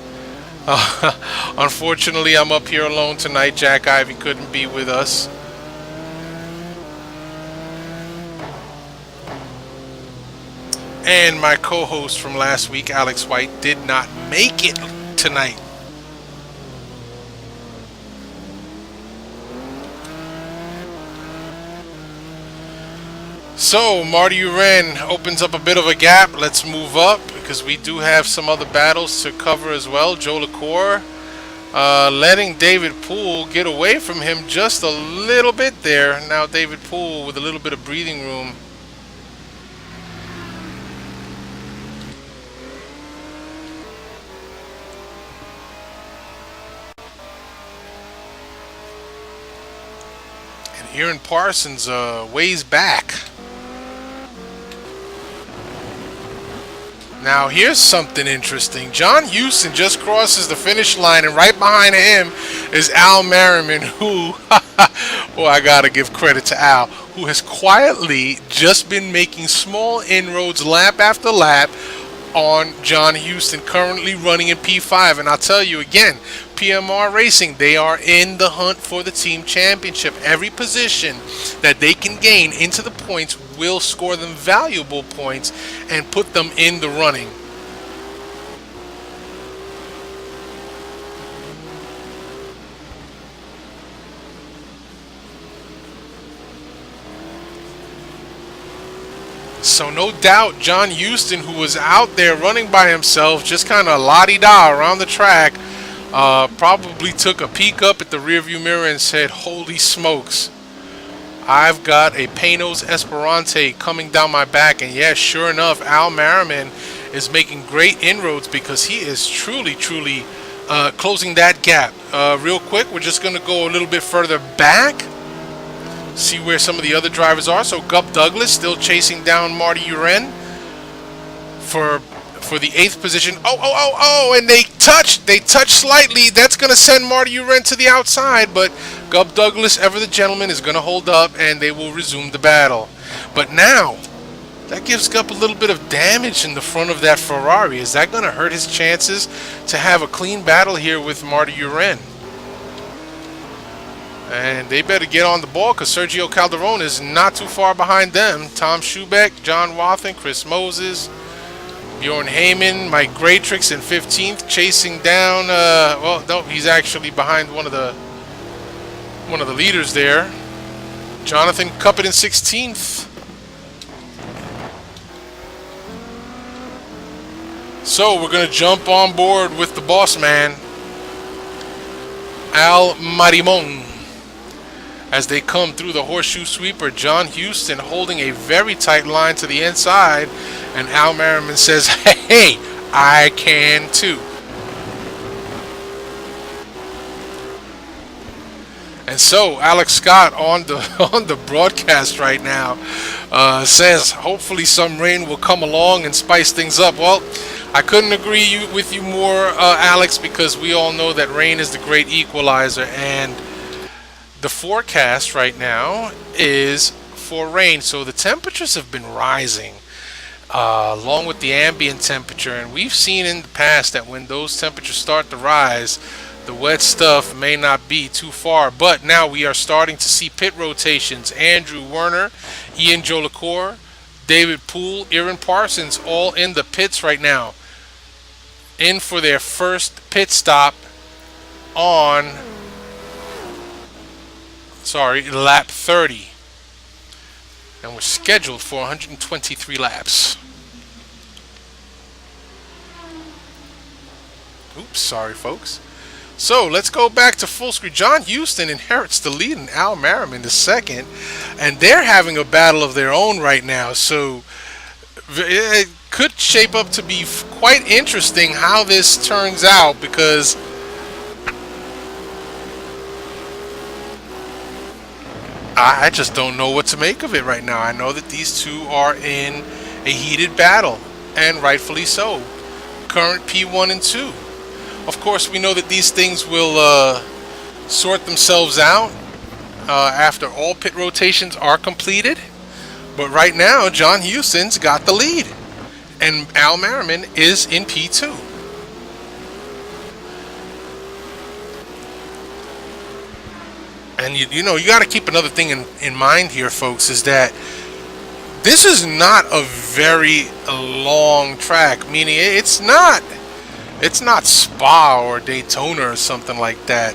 Unfortunately, I'm up here alone tonight. Jack Ivy couldn't be with us. And my co-host from last week, Alex White, did not make it tonight. So, Marty Uren opens up a bit of a gap. Let's move up because we do have some other battles to cover as well. Jolicoeur letting David Poole get away from him just a little bit there. Now David Poole with a little bit of breathing room. And Aaron Parsons ways back. Now here's something interesting. John Houston just crosses the finish line, and right behind him is Al Merriman, who, well, I gotta give credit to Al, who has quietly just been making small inroads lap after lap on John Houston, currently running in P5. And I'll tell you again, PMR Racing, they are in the hunt for the team championship. Every position that they can gain into the points will score them valuable points and put them in the running. So no doubt John Houston, who was out there running by himself, just kind of la-di-da around the track, probably took a peek up at the rearview mirror and said, holy smokes, I've got a Panos Esperante coming down my back. And yes, sure enough, Al Merriman is making great inroads because he is truly closing that gap. Real quick, we're just going to go a little bit further back, see where some of the other drivers are. So Gup Douglas still chasing down Marty Uren for the 8th position. Oh, and they touch slightly. That's going to send Marty Uren to the outside, but Gup Douglas, ever the gentleman, is going to hold up, and they will resume the battle. But now, that gives Gup a little bit of damage in the front of that Ferrari. Is that going to hurt his chances to have a clean battle here with Marty Uren? And they better get on the ball because Sergio Calderon is not too far behind them. Tom Schubeck, John Wathen, Chris Moses, Bjorn Heyman, Mike Graytrix in 15th, chasing down. Well, no, he's actually behind one of the leaders there. Jonathan Cuppet in 16th. So we're going to jump on board with the boss man, Al Marimon. As they come through the horseshoe sweeper, John Houston holding a very tight line to the inside, and Al Merriman says, hey, I can too. And so Alex Scott on the broadcast right now says hopefully some rain will come along and spice things up. Well, I couldn't agree with you more, Alex, because we all know that rain is the great equalizer, and the forecast right now is for rain. So the temperatures have been rising along with the ambient temperature, and we've seen in the past that when those temperatures start to rise, the wet stuff may not be too far. But now we are starting to see pit rotations. Andrew Werner, Ian Jolicoeur, David Poole, Aaron Parsons all in the pits right now, in for their first pit stop on lap 30. And we're scheduled for 123 laps. Oops, sorry folks. So let's go back to full screen. John Houston inherits the lead and Al Merriman the second, and they're having a battle of their own right now. So it could shape up to be quite interesting how this turns out, because I just don't know what to make of it right now. I know that these two are in a heated battle, and rightfully so. current P1 and 2. Of course, we know that these things will sort themselves out after all pit rotations are completed. But right now, John Huston's got the lead, and Al Merriman is in P2. And you know, you got to keep another thing in mind here, folks, is that this is not a very long track, meaning it's not Spa or Daytona or something like that.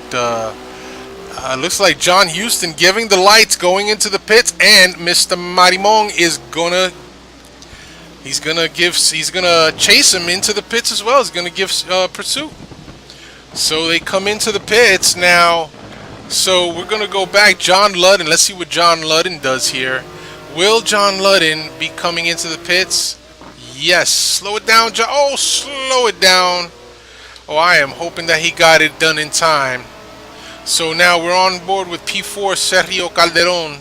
Looks like John Huston giving the lights going into the pits, and Mr. Marimon is gonna chase him into the pits as well. He's gonna give pursuit. So they come into the pits now. So we're gonna go back. John Ludden. Let's see what John Ludden does here. Will John Ludden be coming into the pits? Yes. Slow it down, John. Oh, slow it down. Oh, I am hoping that he got it done in time. So now we're on board with P4, Sergio Calderon.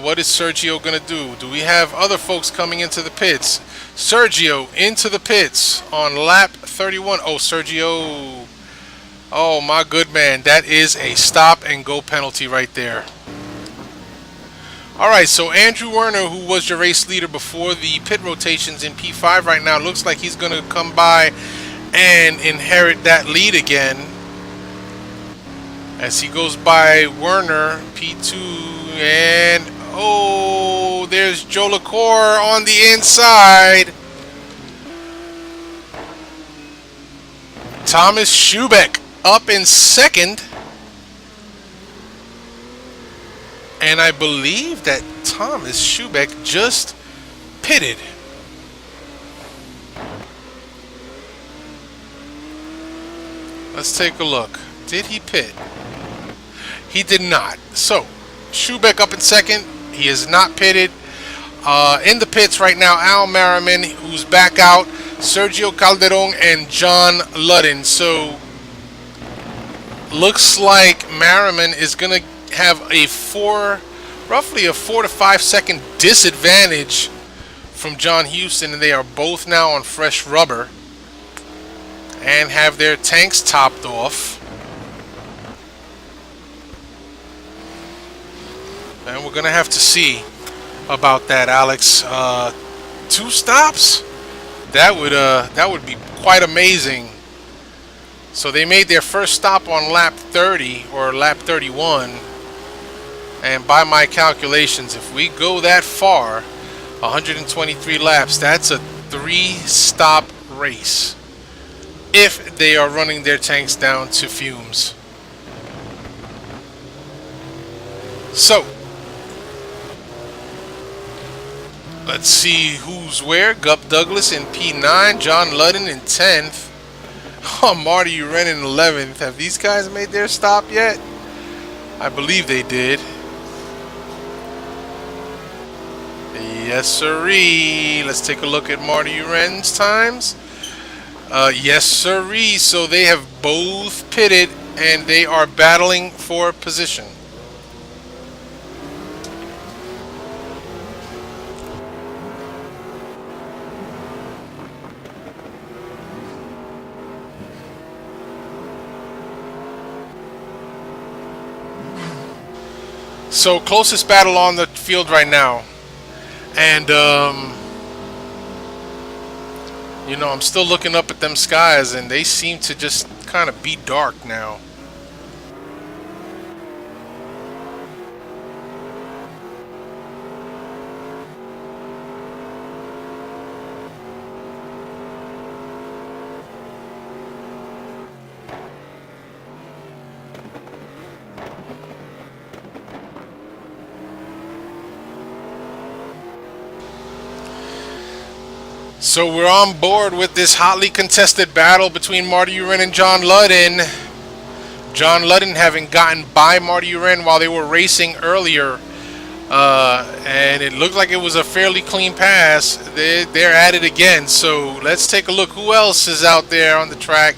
What is Sergio going to do? Do we have other folks coming into the pits? Sergio into the pits on lap 31. Oh, Sergio. Oh, my good man. That is a stop and go penalty right there. Alright, so Andrew Werner, who was your race leader before the pit rotations in P5 right now, looks like he's going to come by and inherit that lead again. As he goes by Werner, P2, and oh, there's Jolicoeur on the inside. Thomas Schubeck up in second. And I believe that Thomas Schubeck just pitted. Let's take a look. Did he pit? He did not. So, Schubeck up in second. He is not pitted. In the pits right now, Al Merriman, who's back out, Sergio Calderon, and John Ludden. So, looks like Merriman is going to have roughly a 4 to 5 second disadvantage from John Huston, and they are both now on fresh rubber and have their tanks topped off. And we're gonna have to see about that, Alex. 2 stops? That would be quite amazing. So they made their first stop on lap 30 or lap 31. And by my calculations, if we go that far, 123 laps, that's a 3-stop race. If they are running their tanks down to fumes. So, let's see who's where. Gup Douglas in P9, John Ludden in 10th. Oh, Marty Uren in 11th. Have these guys made their stop yet? I believe they did. Yes, sirree. Let's take a look at Marty Uren's times. Yes, sirree. So they have both pitted, and they are battling for position. So, closest battle on the field right now. And, you know, I'm still looking up at them skies, and they seem to just kind of be dark now. So we're on board with this hotly contested battle between Marty Uren and John Ludden. John Ludden having gotten by Marty Uren while they were racing earlier. And it looked like it was a fairly clean pass. They're at it again. So let's take a look. Who else is out there on the track?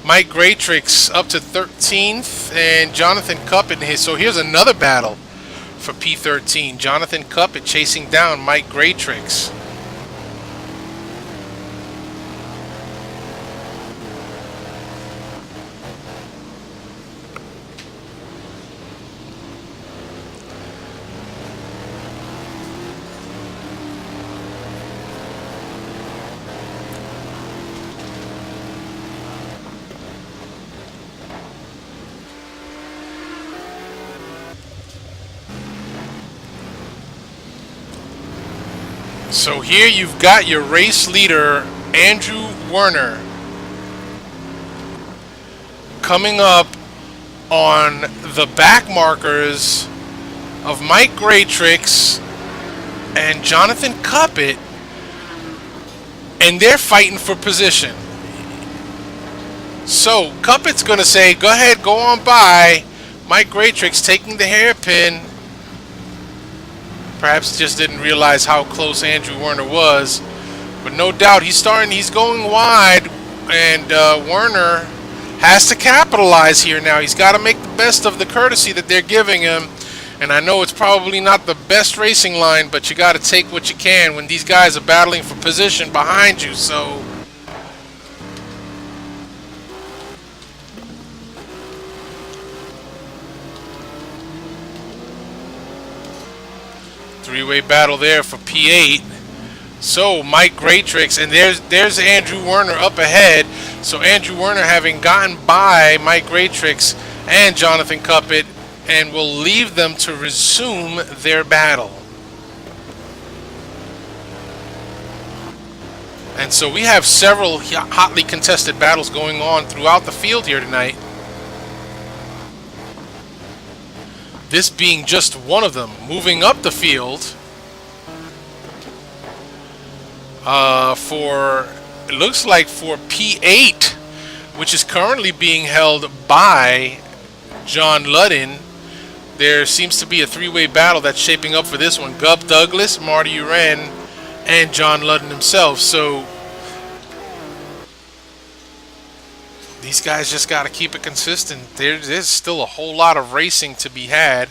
Mike Graytrix up to 13th. And Jonathan Cuppet. So here's another battle for P13. Jonathan Cuppet chasing down Mike Graytrix. So here you've got your race leader, Andrew Werner, coming up on the back markers of Mike Graytrix and Jonathan Cuppet, and they're fighting for position. So Cuppet's going to say, go ahead, go on by. Mike Graytrix taking the hairpin. Perhaps just didn't realize how close Andrew Werner was. But no doubt he's going wide, and Werner has to capitalize here now. He's got to make the best of the courtesy that they're giving him. And I know it's probably not the best racing line, but you got to take what you can when these guys are battling for position behind you. So three-way battle there for P8. So Mike Graytrix, and there's Andrew Werner up ahead. So Andrew Werner having gotten by Mike Graytrix and Jonathan Cuppet, and will leave them to resume their battle. And so we have several hotly contested battles going on throughout the field here tonight. This being just one of them. Moving up the field it looks like for P8, which is currently being held by John Ludden. There seems to be a three-way battle that's shaping up for this one. Gub Douglas, Marty Uren, and John Ludden himself. So these guys just got to keep it consistent. There's still a whole lot of racing to be had.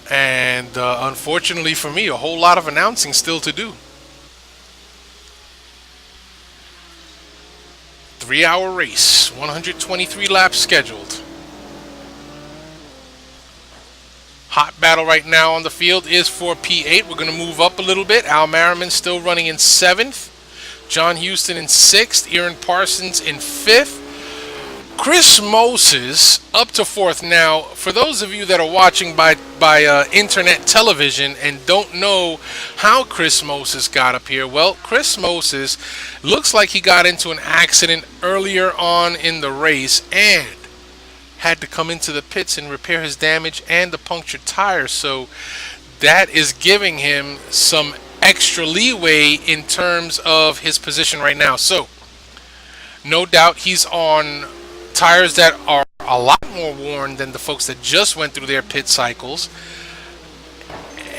And unfortunately for me, a whole lot of announcing still to do. 3-hour race, 123 laps scheduled. Hot battle right now on the field is for P8. We're going to move up a little bit. Al Merriman still running in 7th. John Houston in 6th. Aaron Parsons in 5th. Chris Moses up to 4th. Now, for those of you that are watching by internet television and don't know how Chris Moses got up here, well, Chris Moses looks like he got into an accident earlier on in the race and had to come into the pits and repair his damage and the punctured tire. So that is giving him some extra leeway in terms of his position right now. So no doubt he's on tires that are a lot more worn than the folks that just went through their pit cycles,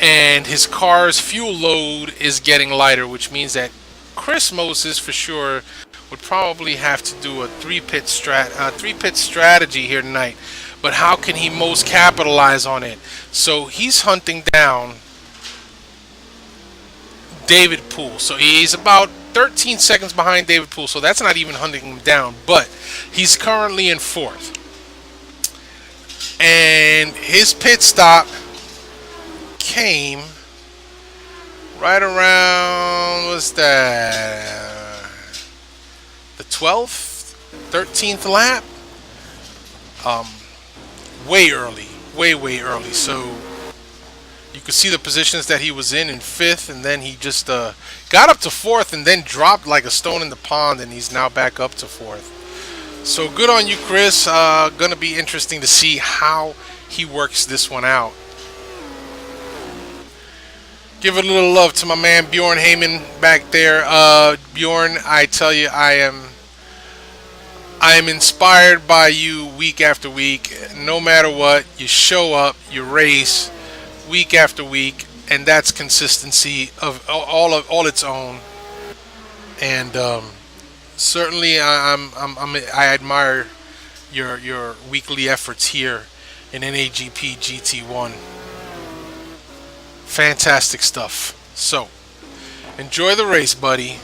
and his car's fuel load is getting lighter, which means that Chris Moses for sure would probably have to do a three-pit strategy here tonight. But how can he most capitalize on it? So he's hunting down David Poole. So he's about 13 seconds behind David Poole, so that's not even hunting him down, but he's currently in 4th. And his pit stop came right around, what's that, the 12th, 13th lap? Way early, way early. So you could see the positions that he was in 5th, and then he just got up to 4th and then dropped like a stone in the pond, and he's now back up to 4th. So good on you, Chris. Gonna be interesting to see how he works this one out. Give a little love to my man Bjorn Heyman back there. Bjorn, I tell you, I am inspired by you week after week. No matter what, you show up, you race week after week, and that's consistency of all its own. And certainly, I admire your weekly efforts here in NAGP GT1. Fantastic stuff. So, enjoy the race, buddy.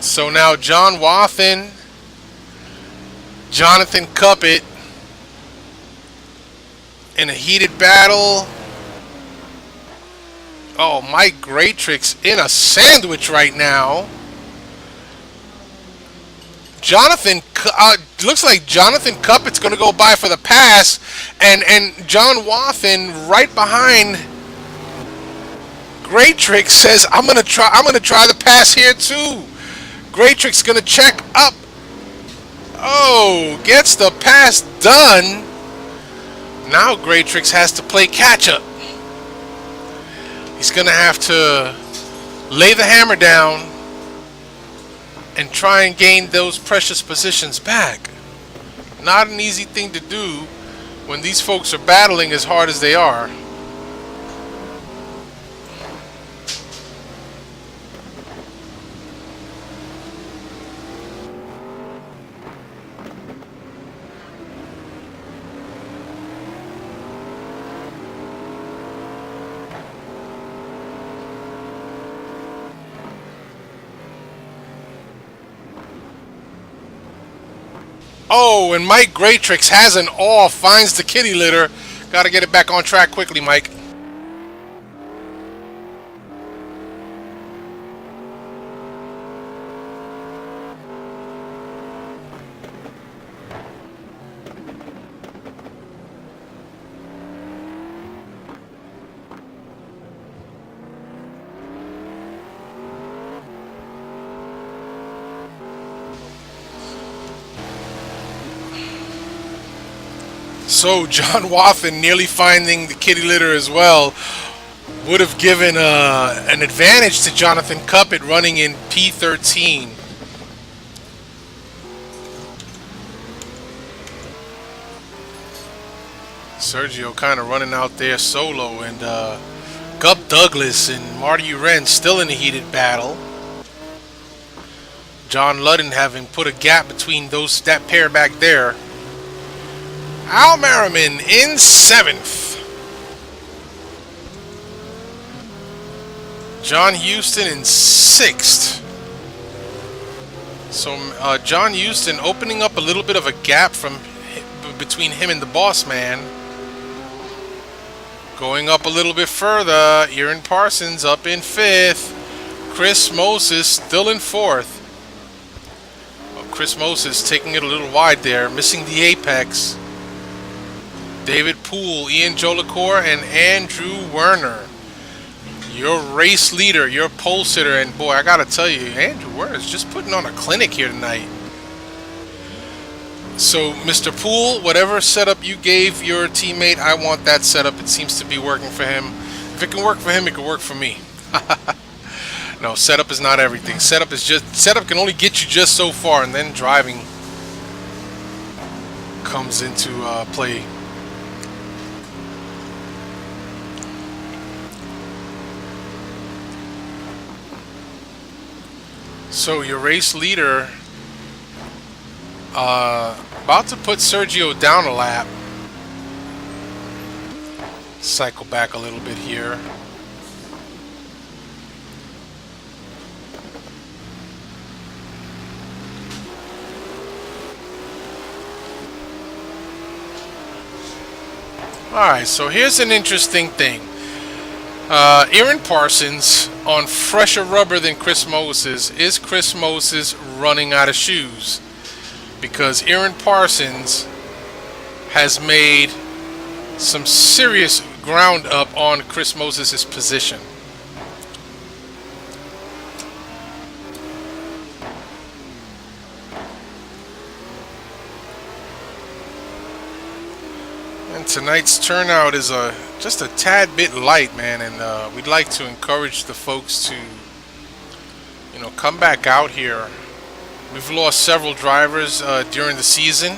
So now John Wathen, Jonathan Cuppet in a heated battle. Oh, Mike Graytrix in a sandwich right now. Looks like Jonathan Cuppet's going to go by for the pass, and John Wathen right behind Great Trick says, I'm gonna try the pass here too. Great Trick's gonna check up. Oh, gets the pass done. Now Great Tricks has to play catch up. He's gonna have to lay the hammer down and try and gain those precious positions back. Not an easy thing to do when these folks are battling as hard as they are. Oh, and Mike Greatrix has an off, finds the kitty litter. Got to get it back on track quickly, Mike. So John Wathen nearly finding the kitty litter as well would have given an advantage to Jonathan Cuppett running in P13. Sergio kind of running out there solo, and Gup Douglas and Marty Uren still in a heated battle. John Ludden having put a gap between that pair back there. Al Merriman in 7th. John Houston in 6th. So John Houston opening up a little bit of a gap between him and the boss man. Going up a little bit further, Aaron Parsons up in 5th. Chris Moses still in 4th. Well, Chris Moses taking it a little wide there, missing the apex. David Poole, Ian Jolicoeur, and Andrew Werner. Your race leader, your pole sitter, and boy, I gotta tell you, Andrew Werner's just putting on a clinic here tonight. So, Mr. Poole, whatever setup you gave your teammate, I want that setup. It seems to be working for him. If it can work for him, it can work for me. No, setup is not everything. Setup can only get you just so far, and then driving comes into play. So your race leader about to put Sergio down a lap. Cycle back a little bit here. Alright, so here's an interesting thing. Aaron Parsons on fresher rubber than Chris Moses. Is Chris Moses running out of shoes? Because Aaron Parsons has made some serious ground up on Chris Moses' position. And tonight's turnout is just a tad bit light, man, and we'd like to encourage the folks to, come back out here. We've lost several drivers during the season.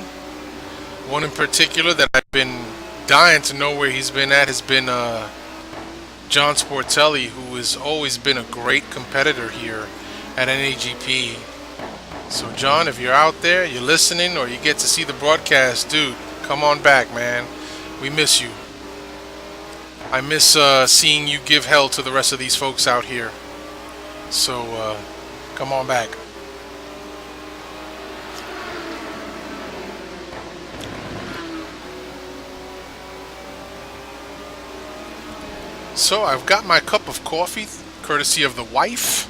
One in particular that I've been dying to know where he's been at has been John Sportelli, who has always been a great competitor here at NAGP. So John, if you're out there, you're listening, or you get to see the broadcast, dude, come on back, man. We miss you. I miss seeing you give hell to the rest of these folks out here. So come on back. So I've got my cup of coffee, courtesy of the wife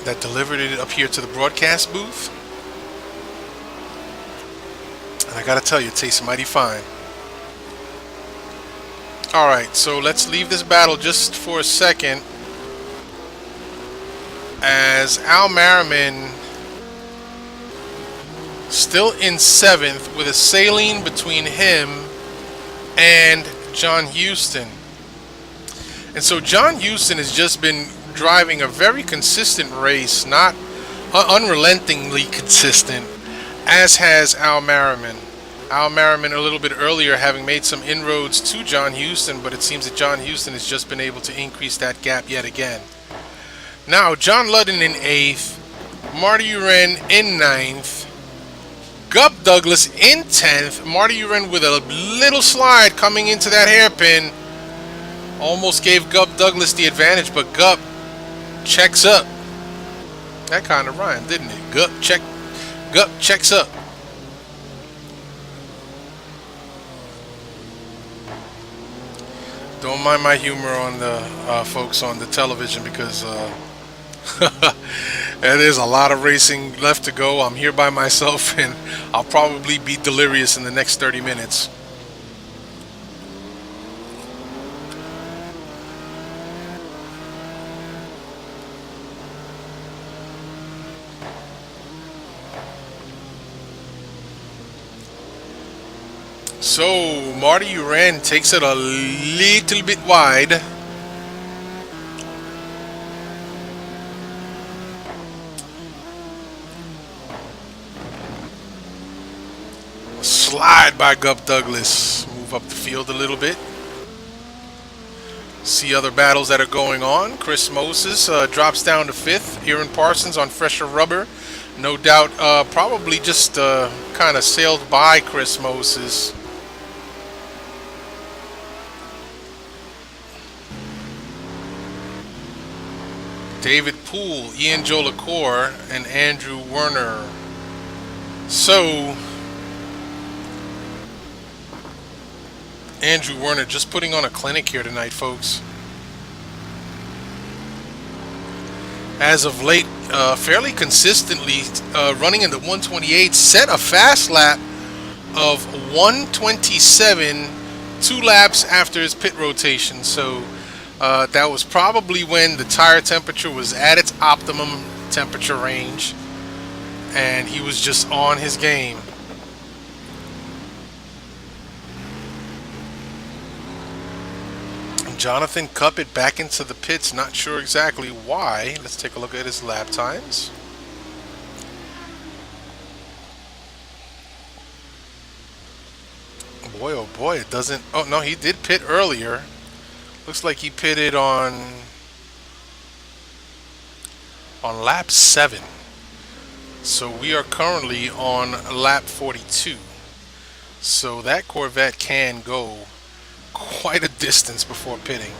that delivered it up here to the broadcast booth. And I gotta tell you, it tastes mighty fine. Alright, so let's leave this battle just for a second, as Al Merriman still in 7th with a saline between him and John Houston. And so John Houston has just been driving a very consistent race, not unrelentingly consistent, as has Al Merriman. Al Merriman a little bit earlier having made some inroads to John Houston, but it seems that John Houston has just been able to increase that gap yet again. Now, John Ludden in 8th, Marty Uren in 9th, Gup Douglas in 10th, Marty Uren with a little slide coming into that hairpin. Almost gave Gup Douglas the advantage, but Gup checks up. That kind of rhymed, didn't it? Gup checks up. Don't mind my humor on the folks on the television, because there's a lot of racing left to go. I'm here by myself, and I'll probably be delirious in the next 30 minutes. So Marty Uren takes it a little bit wide. Slide by Gup Douglas. Move up the field a little bit. See other battles that are going on. Chris Moses drops down to 5th. Aaron Parsons on fresher rubber. No doubt probably just kind of sailed by Chris Moses. David Poole, Ian Jolicoeur, and Andrew Werner. So Andrew Werner just putting on a clinic here tonight, folks. As of late, fairly consistently running in the 128, set a fast lap of 127 2 laps after his pit rotation. So that was probably when the tire temperature was at its optimum temperature range, and he was just on his game. Jonathan Cuppett back into the pits, not sure exactly why. Let's take a look at his lap times. Boy, oh boy, it doesn't... Oh, no, he did pit earlier. Looks like he pitted on lap 7. So we are currently on lap 42. So that Corvette can go quite a distance before pitting.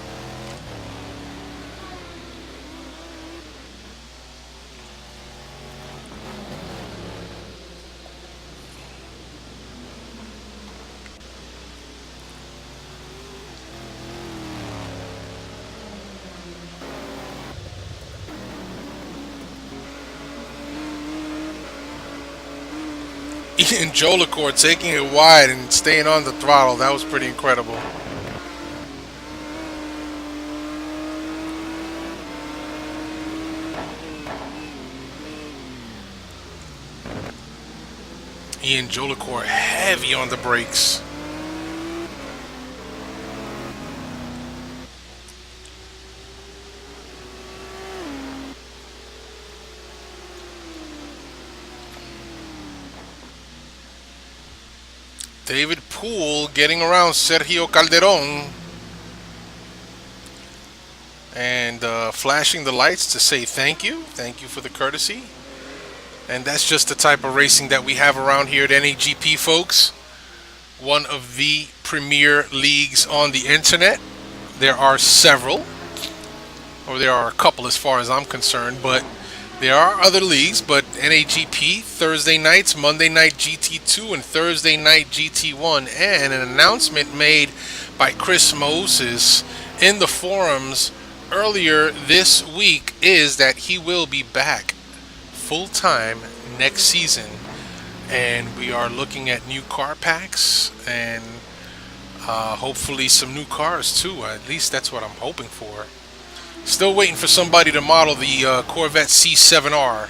Ian Jolicoeur taking it wide and staying on the throttle. That was pretty incredible. Ian Jolicoeur heavy on the brakes. David Poole getting around Sergio Calderon and flashing the lights to say thank you for the courtesy. And that's just the type of racing that we have around here at NAGP, folks. One of the premier leagues on the internet. There are several, or there are a couple as far as I'm concerned, but there are other leagues. But NAGP, Thursday nights, Monday night GT2, and Thursday night GT1. And an announcement made by Chris Moses in the forums earlier this week is that he will be back full-time next season, and we are looking at new car packs and Hopefully some new cars too. At least that's what I'm hoping for. Still waiting for somebody to model the Corvette C7R.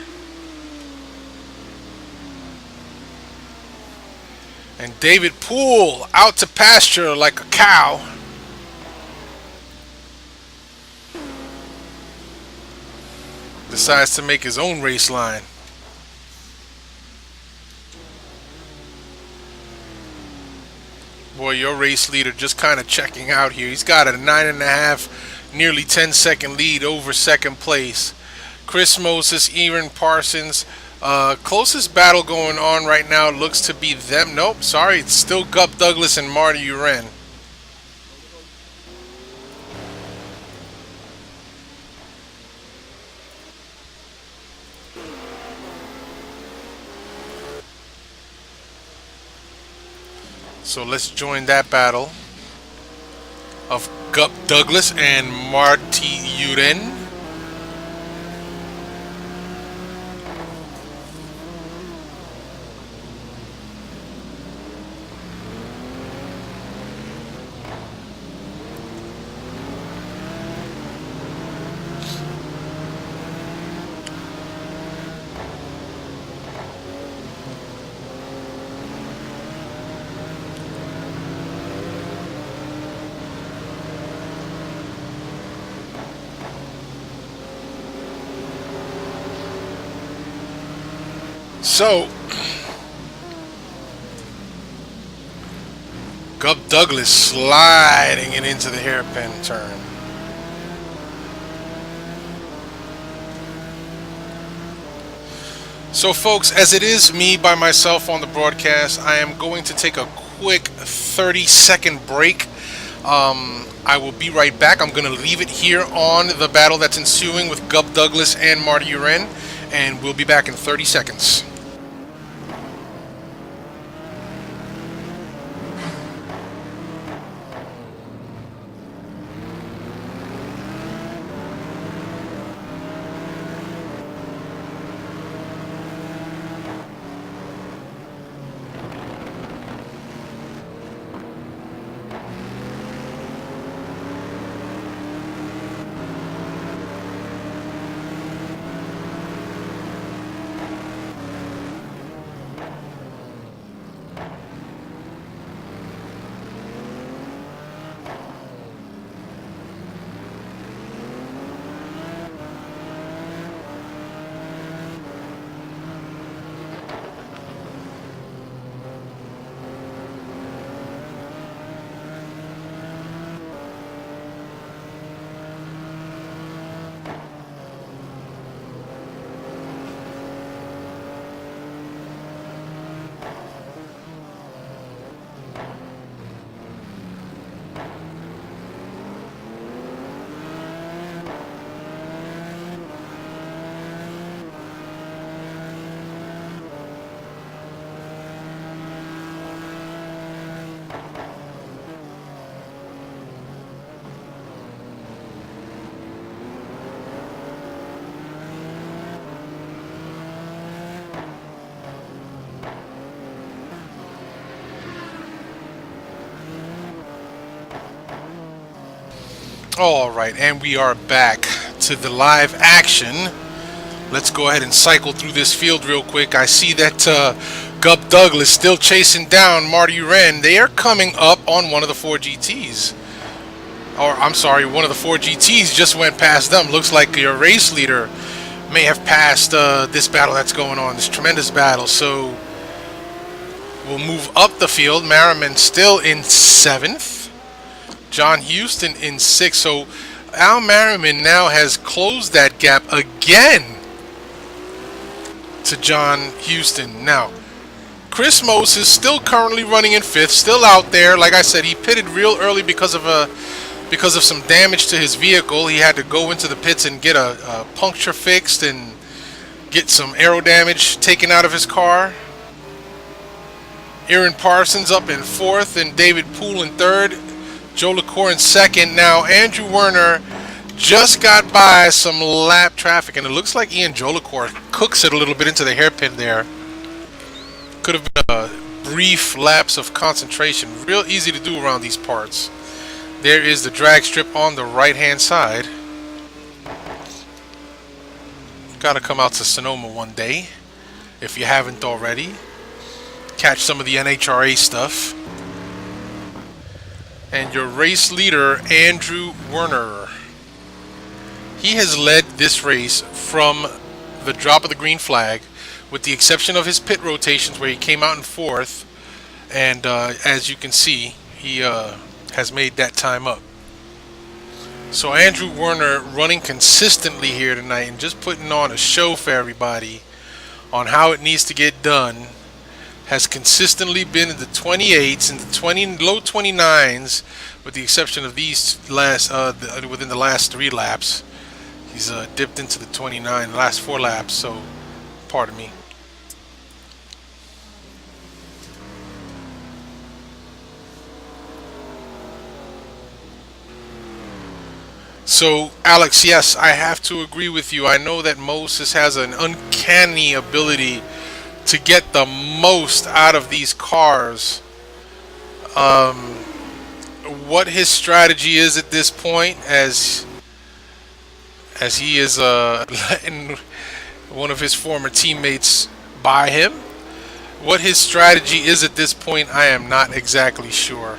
And David Poole out to pasture like a cow. Decides to make his own race line. Boy, your race leader just kind of checking out here. He's got a 9.5, nearly 10-second lead over second place. Chris Moses, Ian Parsons. Closest battle going on right now looks to be them. Nope, sorry, it's still Gup Douglas and Marty Uren. So let's join that battle of Gup Douglas and Marty Uren. So, Gup Douglas sliding it into the hairpin turn. So folks, as it is me by myself on the broadcast, I am going to take a quick 30-second break. I will be right back. I'm going to leave it here on the battle that's ensuing with Gup Douglas and Marty Uren, and we'll be back in 30 seconds. Alright, and we are back to the live action. Let's go ahead and cycle through this field real quick. I see that Gup Douglas still chasing down Marty Uren. They are coming up on one of the 4 GTs. Or, I'm sorry, one of the 4 GTs just went past them. Looks like your race leader may have passed this battle that's going on, this tremendous battle. So, we'll move up the field. Merriman still in 7th. John Houston in 6th. So Al Merriman now has closed that gap again to John Houston. Now, Chris Moses still currently running in 5th, still out there. Like I said, he pitted real early because of some damage to his vehicle. He had to go into the pits and get a puncture fixed and get some aero damage taken out of his car. Aaron Parsons up in 4th and David Poole in 3rd. Jolicoeur in 2nd. Now, Andrew Werner just got by some lap traffic, and it looks like Ian Jolicoeur cooks it a little bit into the hairpin there. Could have been a brief lapse of concentration. Real easy to do around these parts. There is the drag strip on the right hand side. Gotta come out to Sonoma one day, if you haven't already. Catch some of the NHRA stuff. And your race leader, Andrew Werner. He has led this race from the drop of the green flag, with the exception of his pit rotations where he came out in fourth. And as you can see, he has made that time up. So Andrew Werner running consistently here tonight and just putting on a show for everybody on how it needs to get done. Has consistently been in the 28s and the low 29s, with the exception of these last within the last 3 laps. He's dipped into the 29 the last 4 laps, so pardon me. So, Alex, yes, I have to agree with you. I know that Moses has an uncanny ability to get the most out of these cars. What his strategy is at this point, as he is letting one of his former teammates by him, what his strategy is at this point, I am not exactly sure.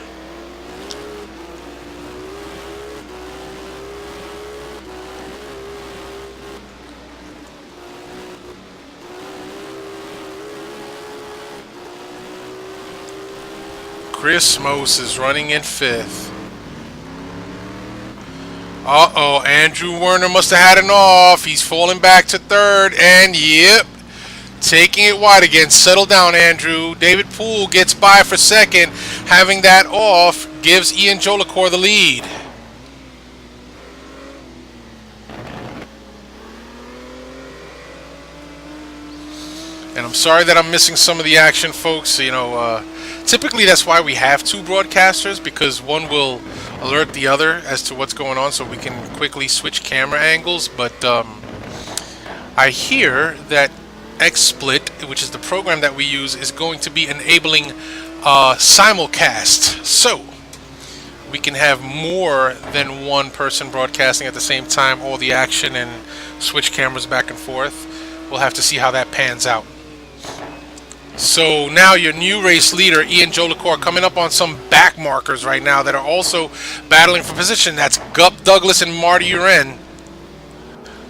Chris Moses running in 5th. Uh-oh, Andrew Werner must have had an off. He's falling back to 3rd, and yep, taking it wide again. Settle down, Andrew. David Poole gets by for 2nd. Having that off gives Ian Jolicoeur the lead. And I'm sorry that I'm missing some of the action, folks. You know, typically that's why we have 2 broadcasters, because one will alert the other as to what's going on so we can quickly switch camera angles. But I hear that XSplit, which is the program that we use, is going to be enabling simulcast. So we can have more than one person broadcasting at the same time, all the action, and switch cameras back and forth. We'll have to see how that pans out. So now your new race leader, Ian Jolicoeur, coming up on some back markers right now that are also battling for position. That's Gup Douglas and Marty Uren.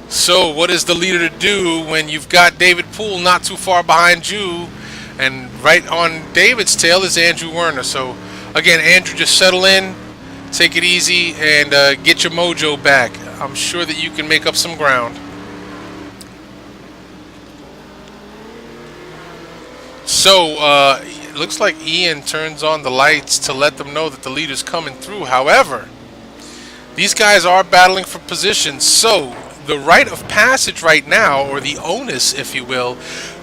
So what is the leader to do when you've got David Poole not too far behind you? And right on David's tail is Andrew Werner. So again, Andrew, just settle in, take it easy, and get your mojo back. I'm sure that you can make up some ground. So, it looks like Ian turns on the lights to let them know that the leader's coming through. However, these guys are battling for position. So, the rite of passage right now, or the onus, if you will,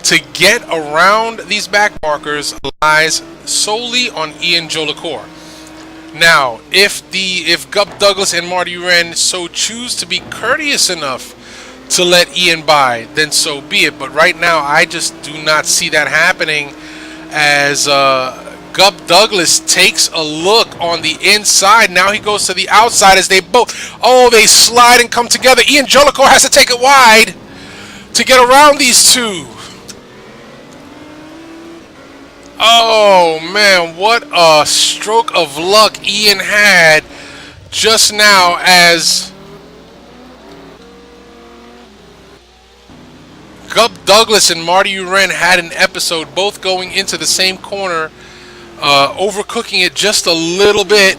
to get around these back markers lies solely on Ian Jolicoeur. Now, if Gup Douglas and Marty Uren so choose to be courteous enough to let Ian by, then so be it. But right now, I just do not see that happening, as Gup Douglas takes a look on the inside. Now he goes to the outside as they both, they slide and come together. Ian Jolicoeur has to take it wide to get around these two. Oh man, what a stroke of luck Ian had just now, as Gup Douglas and Marty Uren had an episode, both going into the same corner, overcooking it just a little bit.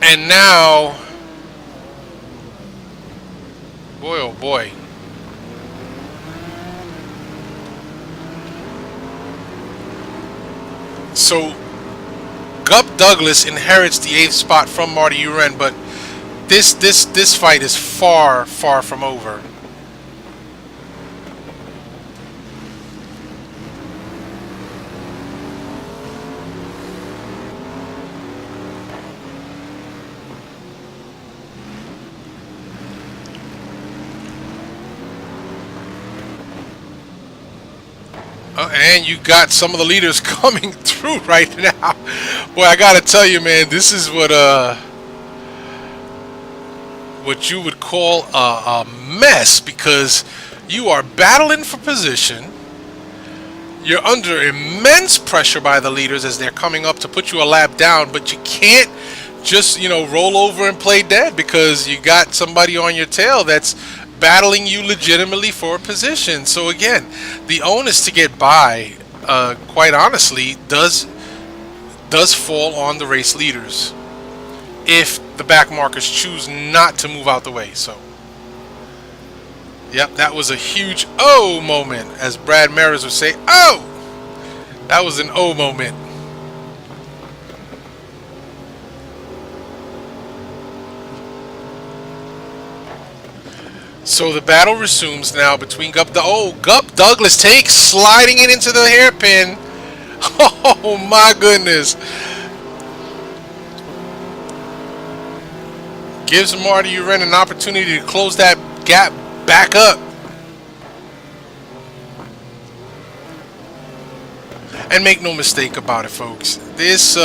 And now, boy oh boy. So, Gup Douglas inherits the 8th spot from Marty Uren, but this fight is far from over. And you got some of the leaders coming through right now. Boy, I gotta tell you, man, this is what you would call a mess, because you are battling for position. You're under immense pressure by the leaders as they're coming up to put you a lap down, but you can't just, roll over and play dead, because you got somebody on your tail that's battling you legitimately for a position. So again, the onus to get by, quite honestly, does fall on the race leaders if the back markers choose not to move out the way. So yep, that was a huge oh moment, as Brad Maris would say. Oh, that was an oh moment. So the battle resumes now between Gup Douglas takes, sliding it into the hairpin. Oh my goodness. Gives Marty Uren an opportunity to close that gap back up. And make no mistake about it, folks. This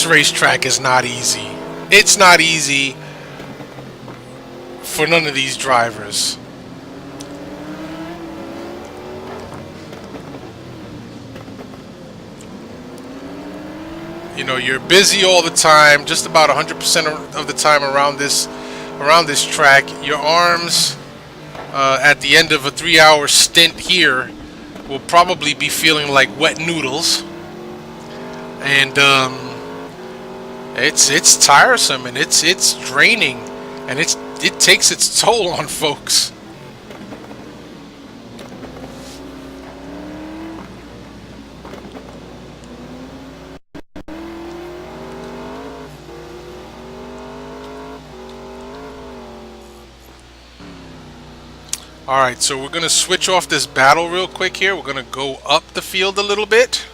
racetrack is not easy. It's not easy for none of these drivers. You're busy all the time, just about 100% of the time around this track. Your arms, at the end of a 3-hour stint here, will probably be feeling like wet noodles, and it's tiresome, and it's draining, and it takes its toll on folks. Alright, so we're going to switch off this battle real quick here. We're going to go up the field a little bit.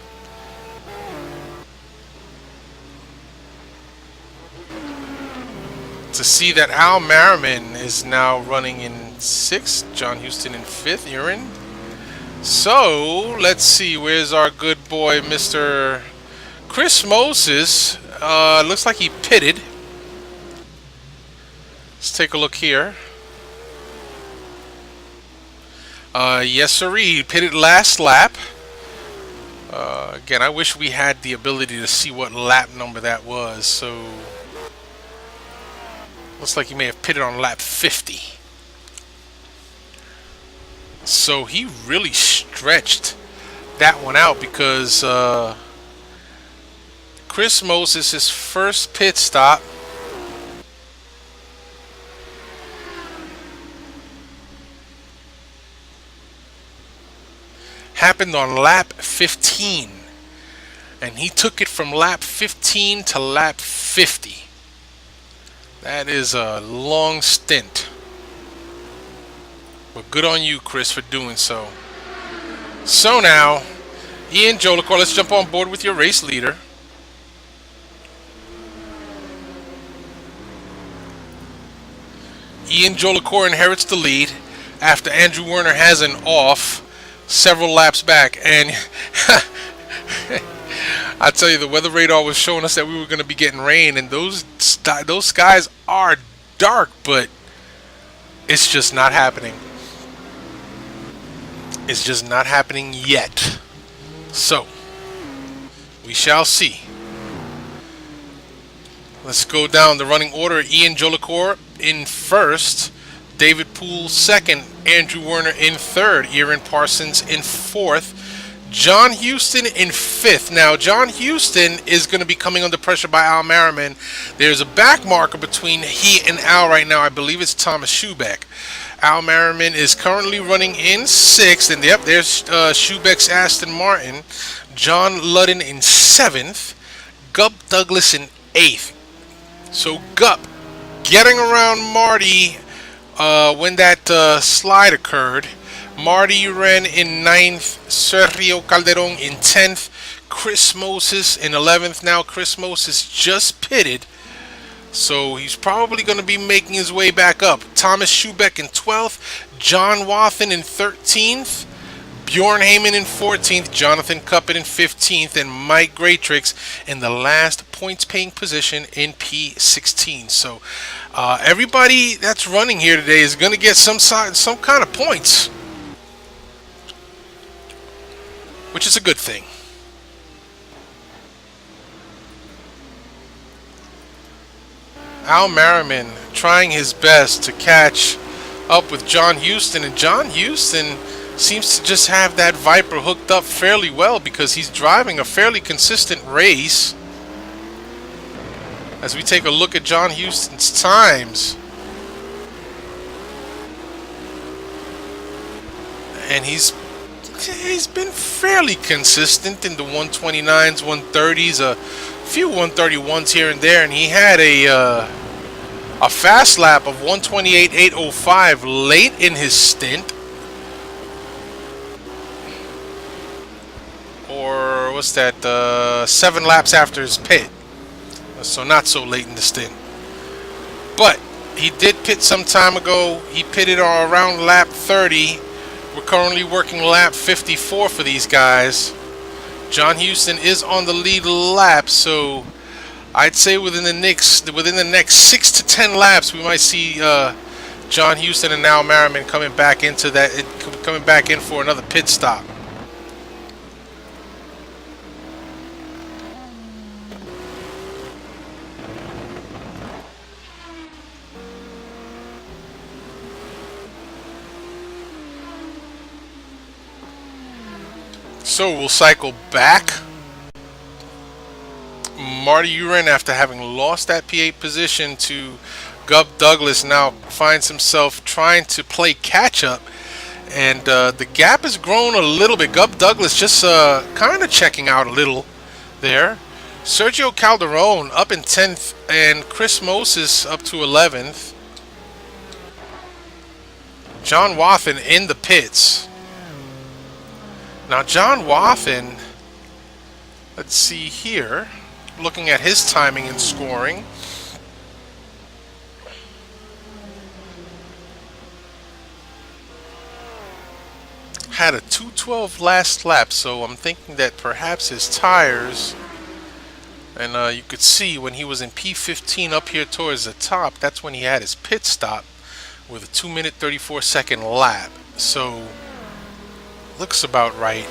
To see that Al Merriman is now running in 6th, John Houston in 5th, Aaron. So, let's see, where's our good boy, Mr. Chris Moses? Looks like he pitted. Let's take a look here. Yes, sirree. He pitted last lap. Again, I wish we had the ability to see what lap number that was. So, looks like he may have pitted on lap 50. So he really stretched that one out, because Chris Moses, his first pit stop, happened on lap 15, and he took it from lap 15 to lap 50. That is a long stint, but good on you, Chris, for doing so. So now, Ian Jolicoeur, let's jump on board with your race leader. Ian Jolicoeur inherits the lead after Andrew Werner has an off several laps back, and I tell you, the weather radar was showing us that we were going to be getting rain, and those skies are dark, but it's just not happening. It's just not happening yet. So we shall see. Let's go down the running order. Ian Jolicoeur in first, David Poole second, Andrew Werner in third, Aaron Parsons in fourth, John Houston in fifth. Now, John Houston is going to be coming under pressure by Al Merriman. There's a back marker between he and Al right now. I believe it's Thomas Schubeck. Al Merriman is currently running in sixth, and yep, there's Schubeck's Aston Martin. John Ludden in seventh, Gup Douglas in eighth. So Gup getting around Marty when that slide occurred. Marty Uren in 9th, Sergio Calderon in 10th, Chris Moses in 11th. Now Chris Moses just pitted, so he's probably going to be making his way back up. Thomas Schubeck in 12th, John Wathen in 13th, Bjorn Heyman in 14th, Jonathan Cuppett in 15th, and Mike Graytrix in the last points paying position in P16. So everybody that's running here today is going to get some kind of points, which is a good thing. Al Merriman trying his best to catch up with John Houston, and John Houston seems to just have that Viper hooked up fairly well because he's driving a fairly consistent race. As we take a look at John Houston's times, and he's been fairly consistent in the 129s, 130s, a few 131s here and there, and he had a fast lap of 128.805 late in his stint. Or what's that? 7 laps after his pit. So not so late in the stint. But he did pit some time ago. He pitted around lap 30. We're currently working lap 54 for these guys. John Houston is on the lead lap, so I'd say within the next 6 to 10 laps, we might see John Houston and Al Merriman coming back in for another pit stop. So we'll cycle back. Marty Uren, after having lost that P8 position to Gub Douglas, now finds himself trying to play catch up, and the gap has grown a little bit. Gub Douglas just kind of checking out a little there. Sergio Calderon up in 10th, and Chris Moses up to 11th. John Wathen in the pits. Now John Wathen, let's see here, looking at his timing and scoring. Had a 2:12 last lap, so I'm thinking that perhaps his tires, and you could see when he was in P15 up here towards the top, that's when he had his pit stop with a 2-minute 34-second lap. So looks about right.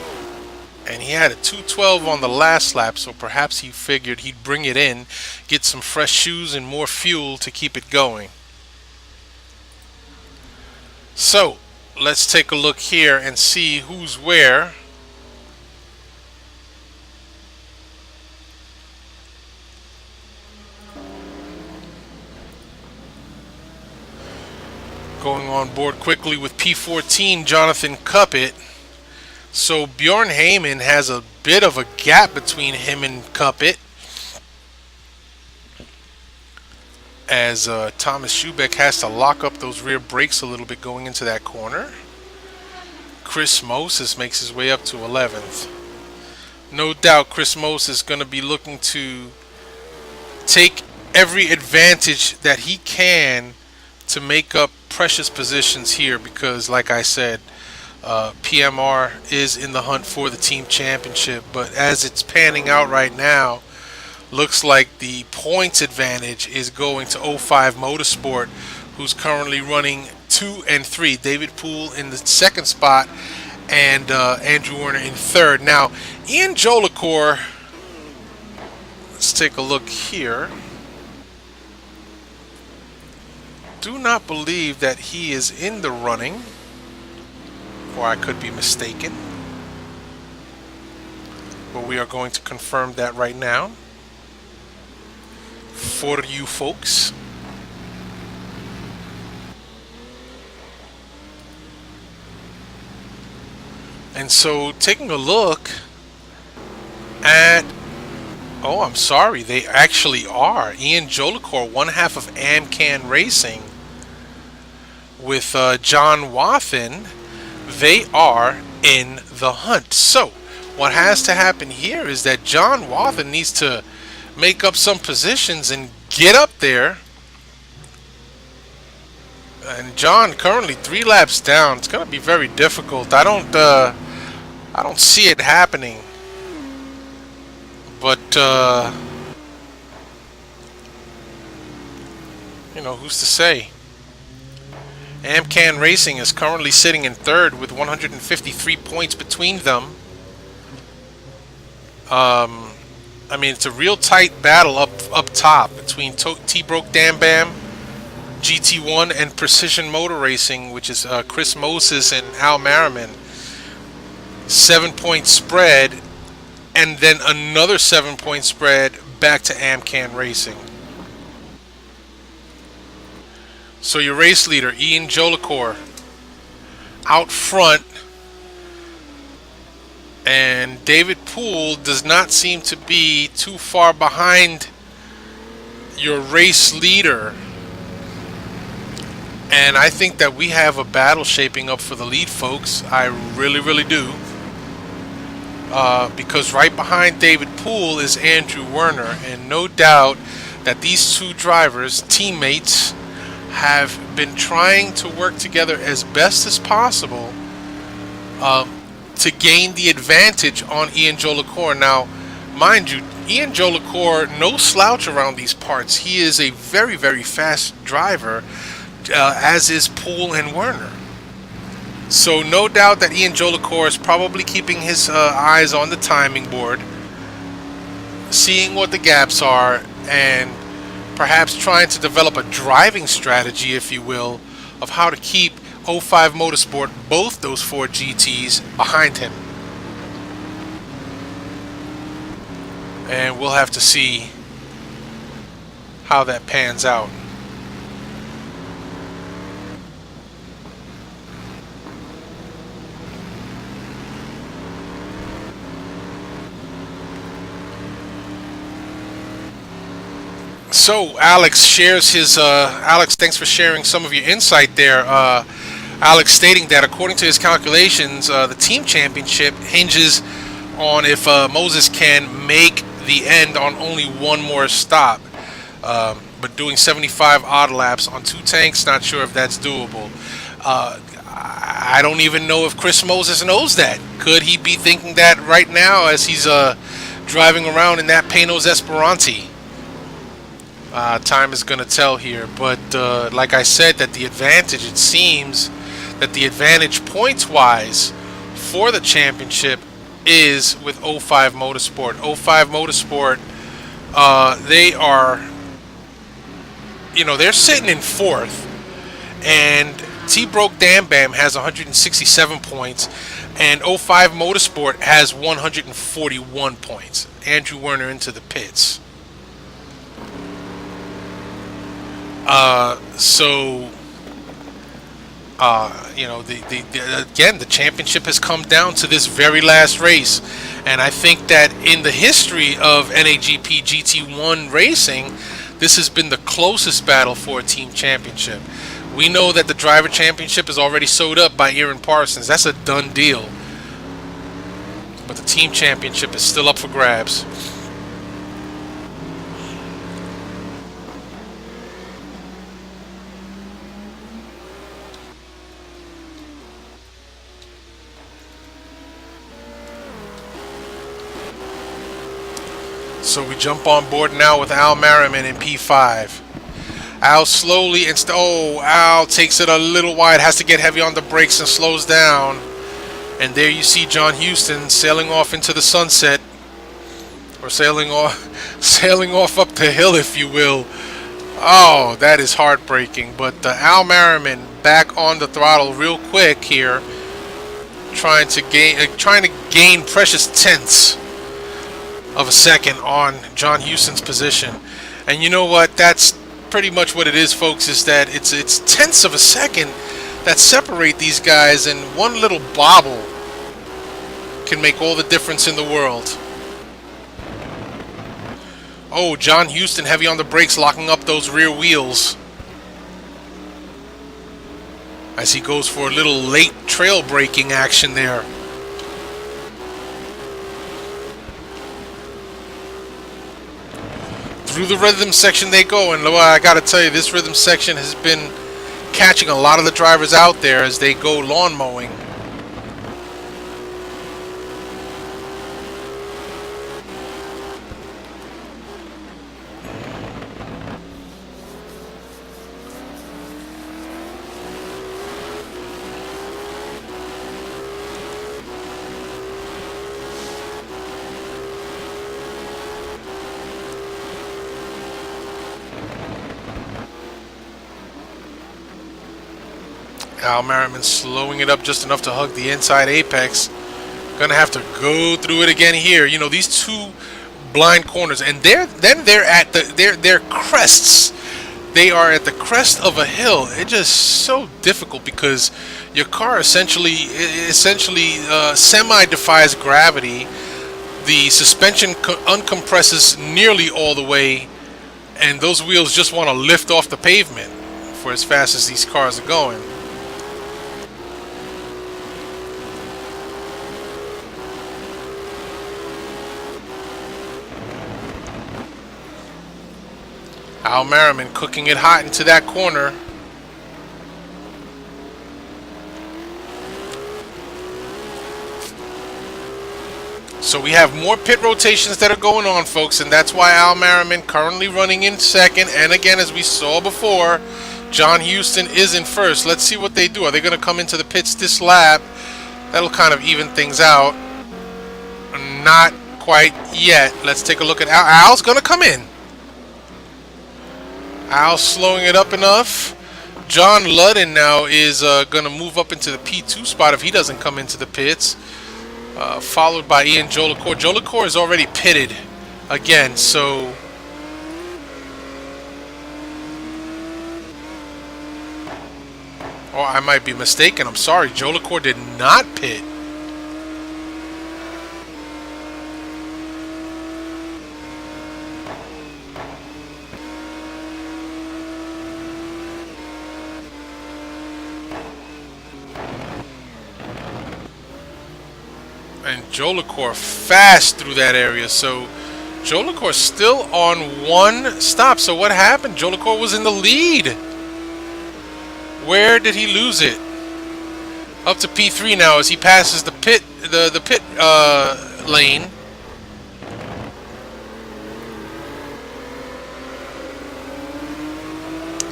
And he had a 2:12 on the last lap, so perhaps he figured he'd bring it in, get some fresh shoes and more fuel to keep it going. So let's take a look here and see who's where. Going on board quickly with P14, Jonathan Cuppett. So Bjorn Heyman has a bit of a gap between him and Cuppett, as Thomas Schubeck has to lock up those rear brakes a little bit going into that corner. Chris Moses makes his way up to 11th. No doubt Chris Moses is going to be looking to take every advantage that he can to make up precious positions here, because like I said, PMR is in the hunt for the team championship, but as it's panning out right now, looks like the points advantage is going to 05 Motorsport, who's currently running 2 and 3. David Poole in the second spot, and Andrew Werner in third. Now, Ian Jolicoeur, let's take a look here. Do not believe that he is in the running, or I could be mistaken, but we are going to confirm that right now for you folks. And so taking a look at, oh, I'm sorry, they actually are. Ian Jolicoeur, one half of Amcan Racing, with John Wathen, they are in the hunt. So what has to happen here is that John Wathen needs to make up some positions and get up there. And John currently 3 laps down. It's going to be very difficult. I I don't see it happening. But, you know, who's to say? Amcan Racing is currently sitting in third with 153 points between them. I mean, it's a real tight battle up top between T-Broke Dam Bam, GT1, and Precision Motor Racing, which is Chris Moses and Al Merriman. 7-point spread, and then another 7-point spread back to Amcan Racing. So your race leader, Ian Jolicoeur, out front. And David Poole does not seem to be too far behind your race leader. And I think that we have a battle shaping up for the lead, folks. I really, really do. Because right behind David Poole is Andrew Werner. And no doubt that these two drivers, teammates, have been trying to work together as best as possible to gain the advantage on Ian Jolicoeur. Now, mind you, Ian Jolicoeur, no slouch around these parts. He is a very, very fast driver, as is Poole and Werner. So no doubt that Ian Jolicoeur is probably keeping his eyes on the timing board, seeing what the gaps are, and perhaps trying to develop a driving strategy, if you will, of how to keep 05 Motorsport, both those 4 GTs, behind him. And we'll have to see how that pans out. So Alex shares his Alex, thanks for sharing some of your insight there. Alex stating that according to his calculations, the team championship hinges on if Moses can make the end on only one more stop. But doing 75 odd laps on 2 tanks, not sure if that's doable. I don't even know if Chris Moses knows that. Could he be thinking that right now as he's driving around in that Panos Esperanti? Time is going to tell here, but like I said, that the advantage, it seems that the advantage points-wise for the championship is with 05 Motorsport. 05 Motorsport, they are, you know, they're sitting in 4th, and T-Broke Dam Bam has 167 points, and 05 Motorsport has 141 points. Andrew Werner into the pits. You know, again, the championship has come down to this very last race, and I think that in the history of NAGP GT1 racing, this has been the closest battle for a team championship. We know that the driver championship is already sewed up by Aaron Parsons. That's a done deal. But the team championship is still up for grabs. So we jump on board now with Al Merriman in P5. Al slowly Al takes it a little wide, has to get heavy on the brakes and slows down. And there you see John Houston sailing off into the sunset, or sailing off up the hill, if you will. Oh, that is heartbreaking. But Al Merriman back on the throttle real quick here, trying to gain precious tenths of a second on John Houston's position. And you know what? That's pretty much what it is, folks, is that it's tenths of a second that separate these guys, and one little bobble can make all the difference in the world. Oh, John Houston heavy on the brakes, locking up those rear wheels as he goes for a little late trail braking action there. Through the rhythm section they go, and I gotta tell you, this rhythm section has been catching a lot of the drivers out there as they go lawn mowing. Al Merriman slowing it up just enough to hug the inside apex. Gonna have to go through it again here. You know, these two blind corners, and they're at their crests. They are at the crest of a hill. It's just so difficult because your car essentially semi defies gravity. The suspension uncompresses nearly all the way, and those wheels just want to lift off the pavement for as fast as these cars are going. Al Merriman cooking it hot into that corner. So we have more pit rotations that are going on, folks, and that's why Al Merriman currently running in second. And again, as we saw before, John Houston is in first. Let's see what they do. Are they going to come into the pits this lap? That'll kind of even things out. Not quite yet. Let's take a look at Al. Al's going to come in. Al slowing it up enough. John Ludden now is going to move up into the P2 spot if he doesn't come into the pits. Followed by Ian Jolicoeur. Jolicoeur is already pitted again, so oh, I might be mistaken. I'm sorry. Jolicoeur did not pit. And Jolicoeur fast through that area. So Jolicoeur still on one stop. So what happened? Jolicoeur was in the lead. Where did he lose it? Up to P3 now as he passes the pit lane.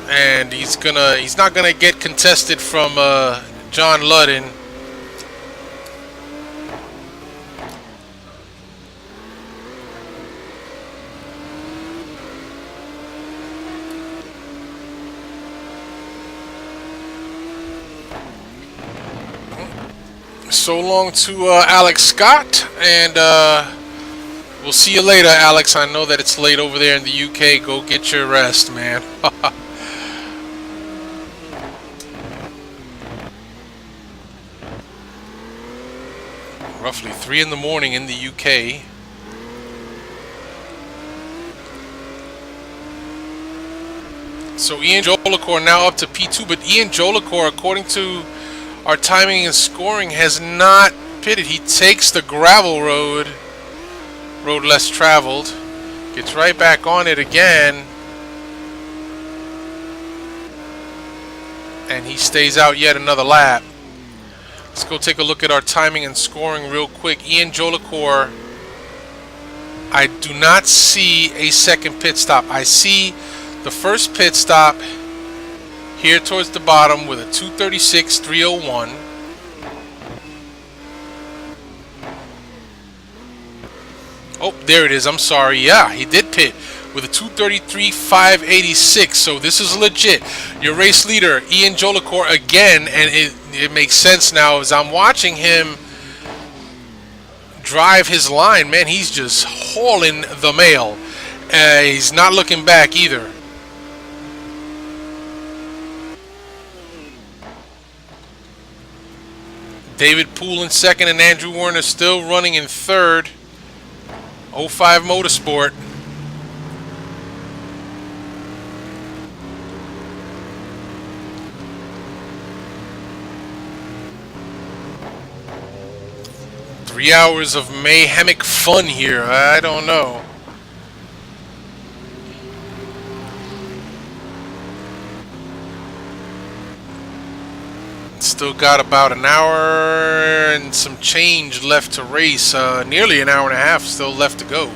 And he's not gonna get contested from John Ludden. So long to Alex Scott, and we'll see you later, Alex. I know that it's late over there in the UK. Go get your rest, man. Roughly 3 in the morning in the UK. So Ian Jolicoeur now up to P2, but Ian Jolicoeur, according to our timing and scoring, has not pitted. He takes the gravel road less traveled, gets right back on it again, and he stays out yet another lap. Let's go take a look at our timing and scoring real quick. Ian Jolicoeur, I do not see a second pit stop. I see the first pit stop here towards the bottom with a 2:36.301. Oh, there it is. I'm sorry. Yeah, he did pit with a 2:33.586. So this is legit. Your race leader, Ian Jolicoeur, again, and it makes sense now as I'm watching him drive his line. Man, he's just hauling the mail. He's not looking back either. David Poole in second and Andrew Werner still running in third. 05 Motorsport. Three hours of mayhemic fun here. I don't know. Still got about an hour and some change left to race. Nearly an hour and a half still left to go.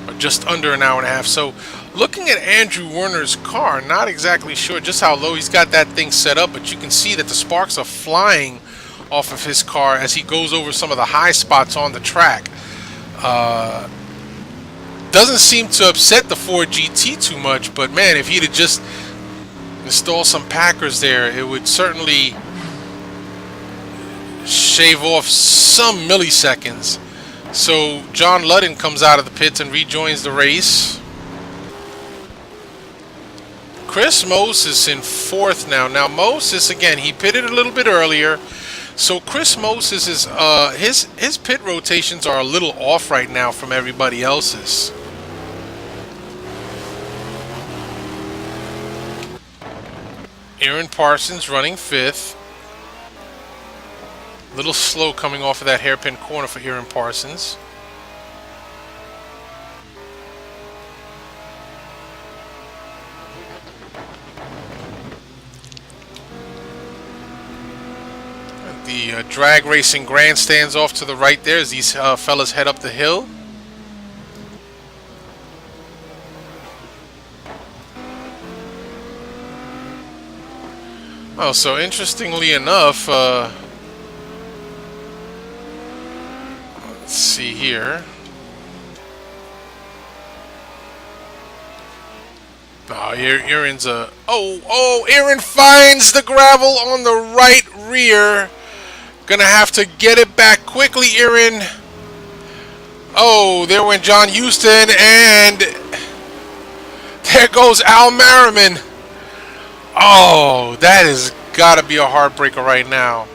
Or just under an hour and a half. So looking at Andrew Werner's car, not exactly sure just how low he's got that thing set up, but you can see that the sparks are flying off of his car as he goes over some of the high spots on the track. Doesn't seem to upset the Ford GT too much, but man, if he'd have just install some Packers there, it would certainly shave off some milliseconds. So John Ludden comes out of the pits and rejoins the race. Chris Moses in 4th now. Now Moses, again, he pitted a little bit earlier. So Chris Moses is his pit rotations are a little off right now from everybody else's. Aaron Parsons running 5th. Little slow coming off of that hairpin corner for Aaron Parsons. The drag racing grandstands off to the right there as these fellas head up the hill. Oh, so interestingly enough, let's see here. Oh, Aaron's Aaron finds the gravel on the right rear. Gonna have to get it back quickly, Aaron. Oh, there went John Houston, and there goes Al Merriman. Oh, that has got to be a heartbreaker right now.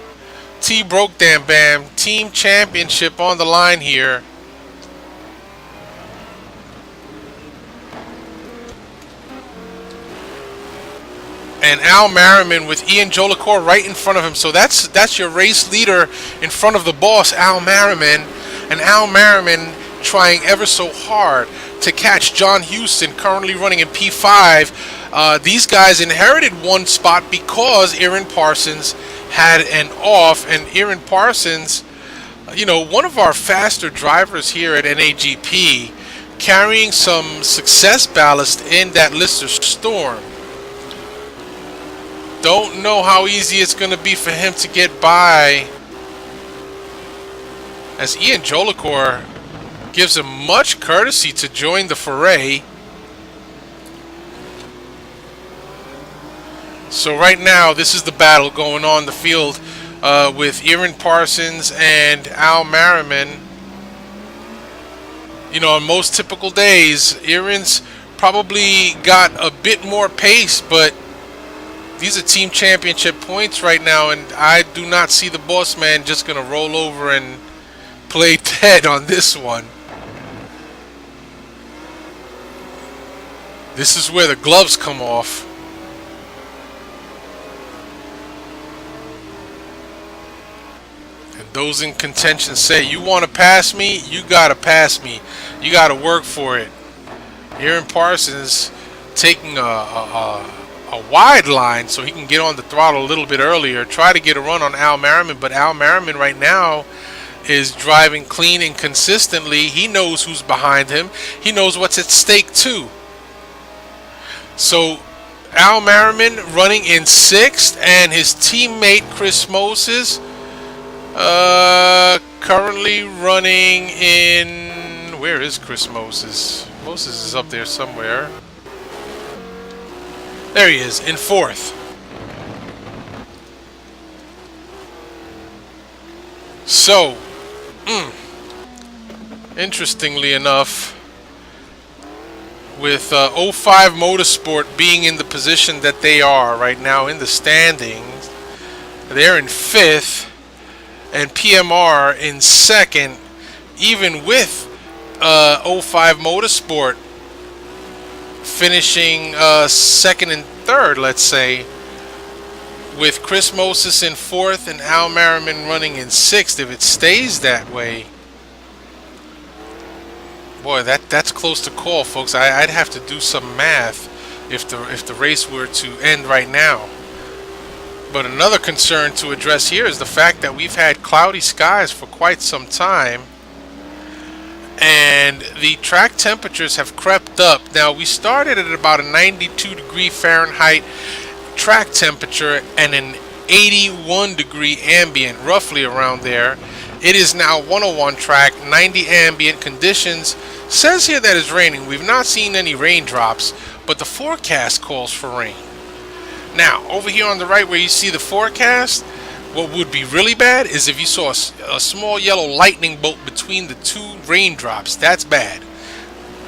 T broke damn bam. Team championship on the line here. And Al Merriman with Ian Jolicoeur right in front of him. So that's your race leader in front of the boss, Al Merriman. And Al Merriman trying ever so hard to catch John Houston, currently running in P5. These guys inherited one spot because Aaron Parsons had an off. And Aaron Parsons, you know, one of our faster drivers here at NAGP, carrying some success ballast in that Lister Storm. Don't know how easy it's going to be for him to get by, as Ian Jolicoeur gives him much courtesy to join the foray. So right now, this is the battle going on the field with Aaron Parsons and Al Merriman. You know, on most typical days, Aaron's probably got a bit more pace, but these are team championship points right now, and I do not see the boss man just going to roll over and play dead on this one. This is where the gloves come off. And those in contention say, you want to pass me? You got to pass me. You got to work for it. Aaron Parsons taking a wide line so he can get on the throttle a little bit earlier, try to get a run on Al Merriman, but Al Merriman right now is driving clean and consistently. He knows who's behind him. He knows what's at stake too. So Al Merriman running in 6th, and his teammate Chris Moses currently running in, where is Chris Moses? Moses is up there somewhere. There he is, in 4th. So, interestingly enough, with 05 Motorsport being in the position that they are right now in the standings, they're in 5th, and PMR in 2nd, even with 05 Motorsport finishing 2nd and 3rd, let's say, with Chris Moses in 4th and Al Merriman running in 6th. If it stays that way, boy, that's close to call, folks. I'd have to do some math if the race were to end right now. But another concern to address here is the fact that we've had cloudy skies for quite some time, and the track temperatures have crept up. Now, we started at about a 92-degree Fahrenheit track temperature and an 81-degree ambient, roughly around there. It is now 101 track, 90 ambient conditions. Says here that it's raining. We've not seen any raindrops, but the forecast calls for rain. Now, over here on the right where you see the forecast, what would be really bad is if you saw a small yellow lightning bolt between the two raindrops. That's bad,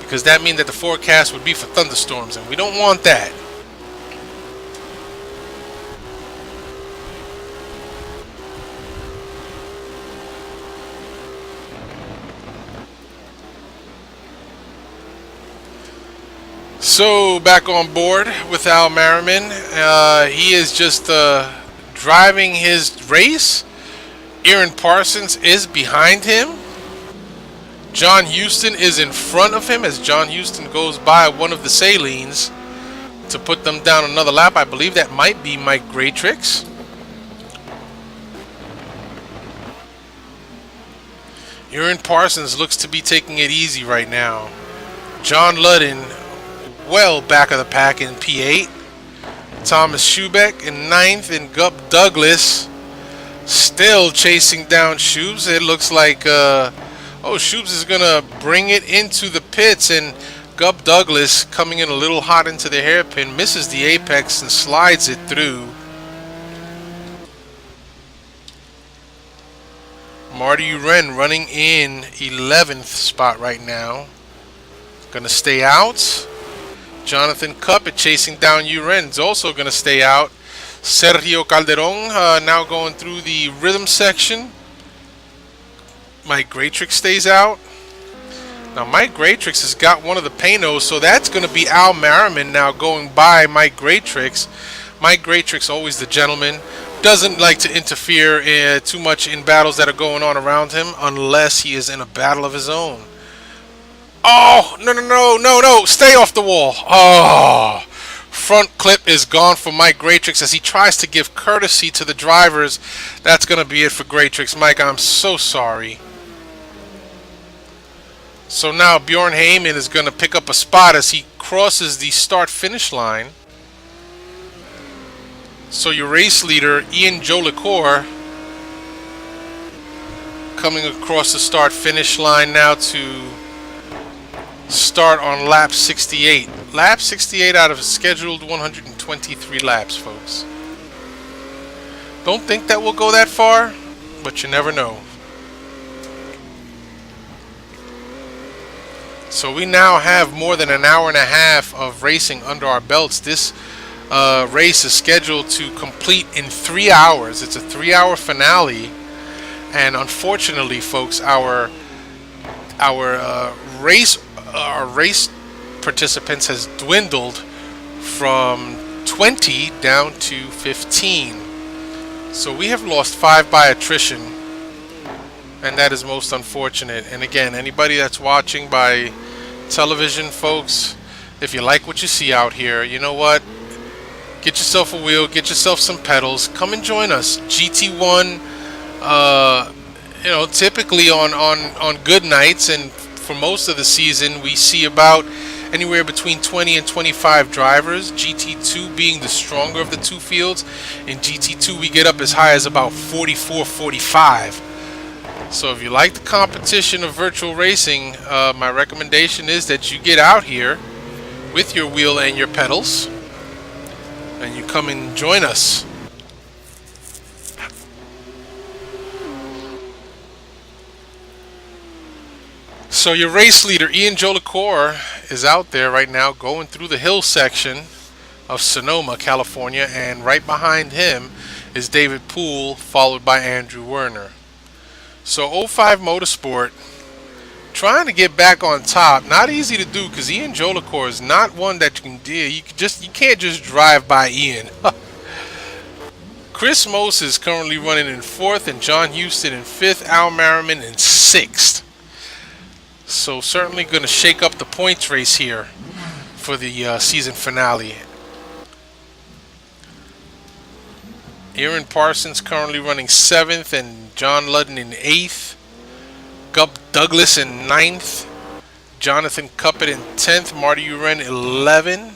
because that means that the forecast would be for thunderstorms, and we don't want that. So back on board with Al Merriman. He is just driving his race. Aaron Parsons is behind him. John Houston is in front of him as John Houston goes by one of the salines to put them down another lap. I believe that might be Mike Graytrix. Aaron Parsons looks to be taking it easy right now. John Ludden well back of the pack in P8. Thomas Schubeck in 9th, and Gup Douglas still chasing down Shubes. It looks like Shubes is gonna bring it into the pits, and Gup Douglas coming in a little hot into the hairpin, misses the apex and slides it through. Marty Uren running in 11th spot right now. Gonna stay out. Jonathan Cuppet chasing down Uren is also going to stay out. Sergio Calderon now going through the rhythm section. Mike Graytrix stays out. Now Mike Graytrix has got one of the Panos, so that's going to be Al Merriman now going by Mike Graytrix. Mike Graytrix, always the gentleman, doesn't like to interfere too much in battles that are going on around him unless he is in a battle of his own. Oh, no, stay off the wall. Oh, front clip is gone for Mike Graytrix as he tries to give courtesy to the drivers. That's going to be it for Graytrix. Mike, I'm so sorry. So now Bjorn Heyman is going to pick up a spot as he crosses the start-finish line. So your race leader, Ian Jolicoeur, coming across the start-finish line now to start on lap 68. Lap 68 out of scheduled 123 laps, folks. Don't think that we'll go that far, but you never know. So we now have more than an hour and a half of racing under our belts. This race is scheduled to complete in 3 hours. It's a 3-hour finale, and unfortunately, folks, our race participants has dwindled from 20 down to 15. So we have lost 5 by attrition, and that is most unfortunate. And again, anybody that's watching by television, folks, if you like what you see out here, you know what? Get yourself a wheel, get yourself some pedals, come and join us. GT1, typically on good nights and for most of the season, we see about anywhere between 20 and 25 drivers. GT2 being the stronger of the two fields. In GT2, we get up as high as about 44, 45. So if you like the competition of virtual racing, my recommendation is that you get out here with your wheel and your pedals, and you come and join us. So your race leader, Ian Jolicoeur, is out there right now going through the hill section of Sonoma, California, and right behind him is David Poole, followed by Andrew Werner. So 05 Motorsport trying to get back on top. Not easy to do because Ian Jolicoeur is not one that you can do. You can't just drive by Ian. Chris Mose is currently running in 4th, and John Houston in 5th, Al Merriman in 6th. So certainly going to shake up the points race here for the season finale. Aaron Parsons currently running 7th, and John Ludden in 8th. Gup Douglas in 9th. Jonathan Cuppet in 10th. Marty Uren 11.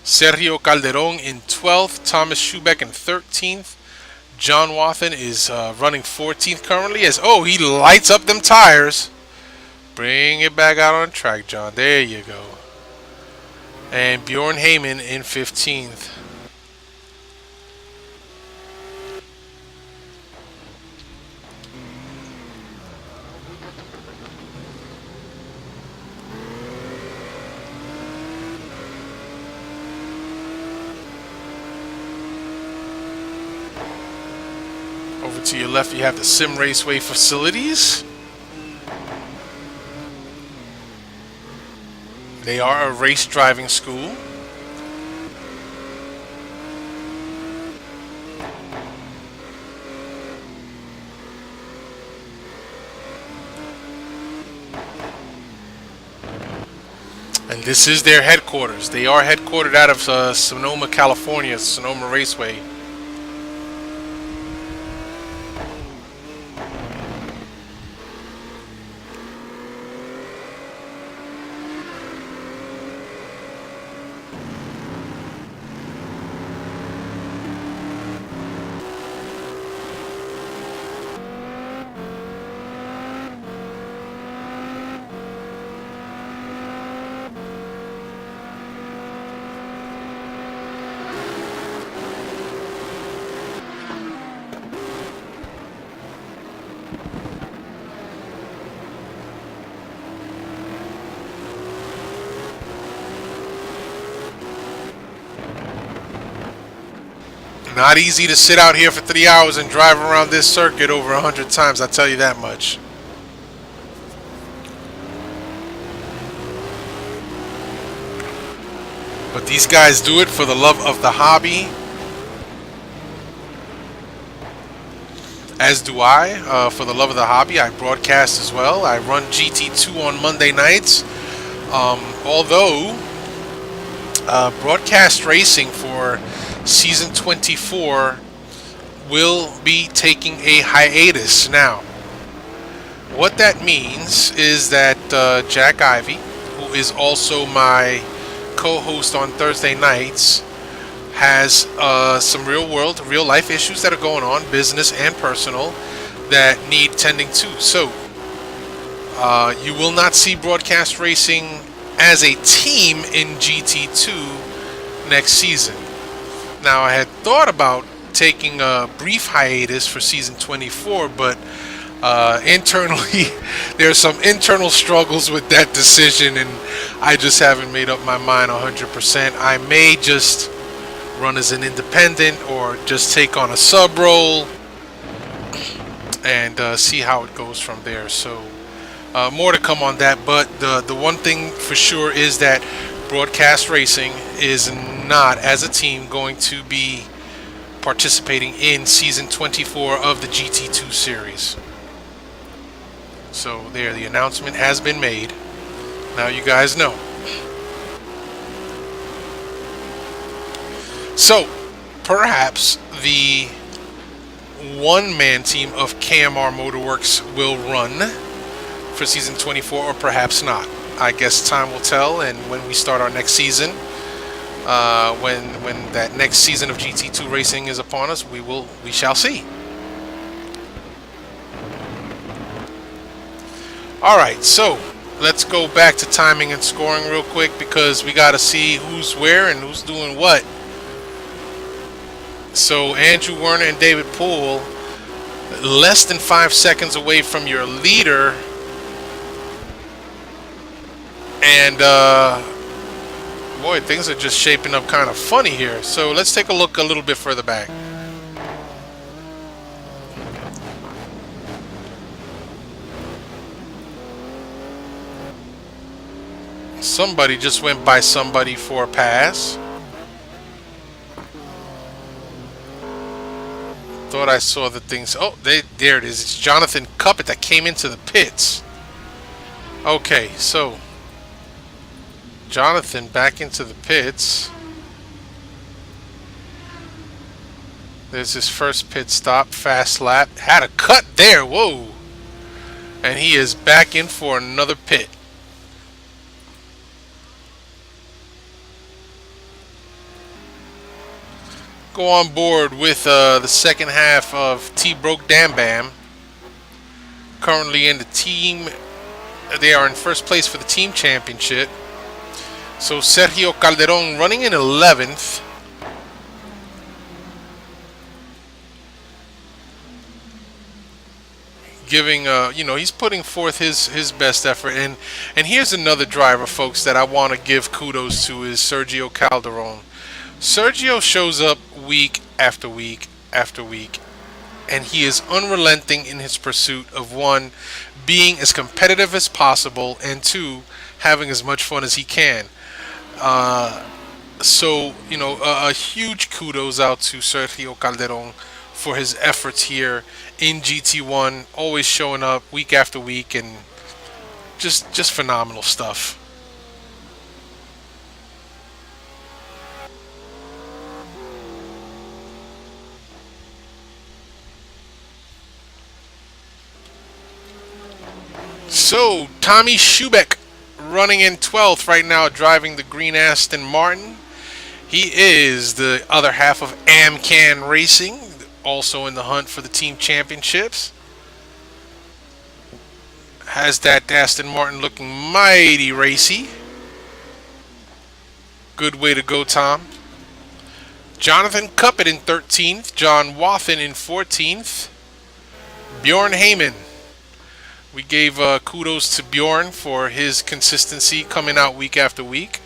Sergio Calderon in 12th. Thomas Schubeck in 13th. John Wathen is running 14th currently as he lights up them tires. Bring it back out on track, John. There you go. And Bjorn Heyman in 15th. Over to your left, you have the Sim Raceway facilities. They are a race driving school. And this is their headquarters. They are headquartered out of Sonoma, California, Sonoma Raceway. Not easy to sit out here for 3 hours and drive around this circuit over 100 times, I'll tell you that much. But these guys do it for the love of the hobby. As do I, for the love of the hobby. I broadcast as well. I run GT2 on Monday nights. Although broadcast racing for Season 24 will be taking a hiatus now. What that means is that Jack Ivy, who is also my co-host on Thursday nights, has some real life issues that are going on, business and personal, that need tending to. So you will not see broadcast racing as a team in GT2 next season. Now, I had thought about taking a brief hiatus for Season 24, but internally, there are some internal struggles with that decision, and I just haven't made up my mind 100%. I may just run as an independent or just take on a sub role and see how it goes from there. So, more to come on that, but the one thing for sure is that broadcast racing is not, as a team, going to be participating in Season 24 of the GT2 series. So there, the announcement has been made. Now you guys know. So, perhaps the one-man team of KMR Motorworks will run for Season 24, or perhaps not. I guess time will tell, and when we start our next season, when that next season of GT2 racing is upon us, we shall see. Alright, so let's go back to timing and scoring real quick, because we got to see who's where and who's doing what. So Andrew Werner and David Poole, less than 5 seconds away from your leader. And boy, things are just shaping up kind of funny here. So let's take a look a little bit further back. Somebody just went by somebody for a pass. Thought I saw the things. Oh, there it is. It's Jonathan Cuppet that came into the pits. Okay, so Jonathan back into the pits. There's his first pit stop, fast lap. Had a cut there, whoa. And he is back in for another pit. Go on board with the second half of T Broke Dam Bam. Currently in the team, they are in first place for the team championship. So Sergio Calderon running in 11th. Giving, he's putting forth his best effort. And here's another driver, folks, that I want to give kudos to is Sergio Calderon. Sergio shows up week after week after week and he is unrelenting in his pursuit of, one, being as competitive as possible, and two, having as much fun as he can. So, a huge kudos out to Sergio Calderon for his efforts here in GT1, always showing up week after week, and just phenomenal stuff. So, Tommy Schubeck running in 12th right now, driving the green Aston Martin. He is the other half of Amcan Racing, also in the hunt for the team championships. Has that Aston Martin looking mighty racy. Good way to go, Tom. Jonathan Cuppett in 13th. John Wathen in 14th. Bjorn Heyman. We gave kudos to Bjorn for his consistency coming out week after week.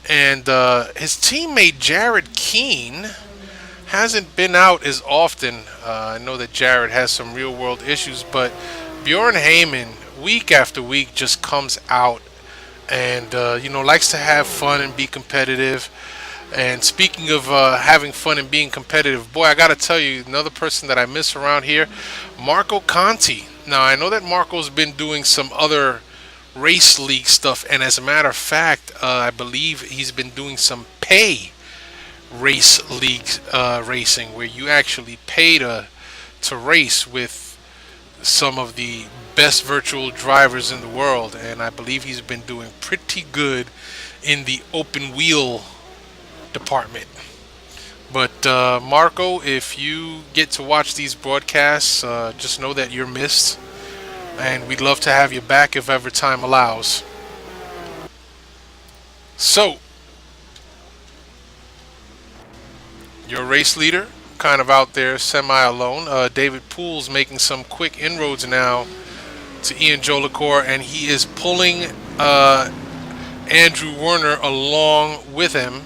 And his teammate Jared Keene hasn't been out as often. I know that Jared has some real world issues, but Bjorn Heyman, week after week, just comes out and likes to have fun and be competitive. And speaking of having fun and being competitive, boy, I got to tell you, another person that I miss around here, Marco Conti. Now, I know that Marco's been doing some other race league stuff, and as a matter of fact, I believe he's been doing some pay race league racing, where you actually pay to race with some of the best virtual drivers in the world, and I believe he's been doing pretty good in the open wheel department. But Marco, if you get to watch these broadcasts, just know that you're missed, and we'd love to have you back if ever time allows. So, your race leader, kind of out there semi-alone. David Poole's making some quick inroads now to Ian Jolicoeur, and he is pulling Andrew Werner along with him.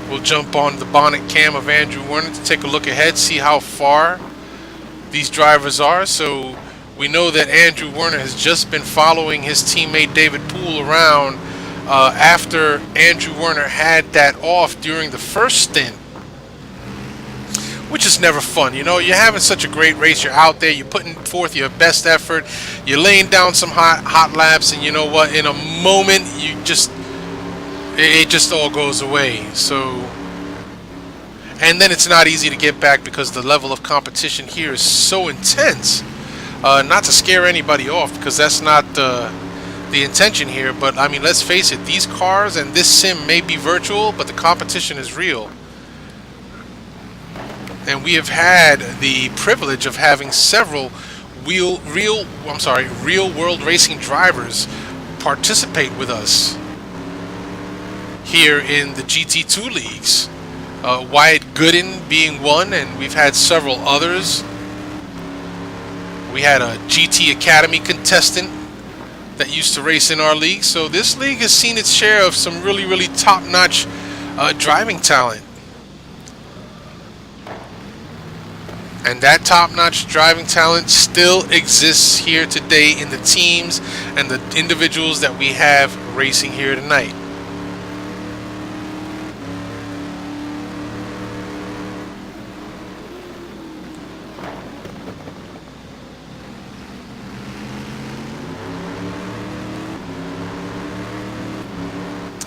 We'll jump on the bonnet cam of Andrew Werner to take a look ahead, see how far these drivers are. So we know that Andrew Werner has just been following his teammate David Poole around after Andrew Werner had that off during the first stint, which is never fun. You're having such a great race. You're out there. You're putting forth your best effort. You're laying down some hot laps, and you know what? In a moment, it just all goes away. So, and then it's not easy to get back because the level of competition here is so intense. Not to scare anybody off, because that's not the intention here. But I mean, let's face it, these cars and this sim may be virtual, but the competition is real. And we have had the privilege of having several real world racing drivers participate with us here in the GT2 leagues. Wyatt Gooden being one, and we've had several others. We had a GT Academy contestant that used to race in our league. So this league has seen its share of some really top-notch driving talent. And that top-notch driving talent still exists here today in the teams and the individuals that we have racing here tonight.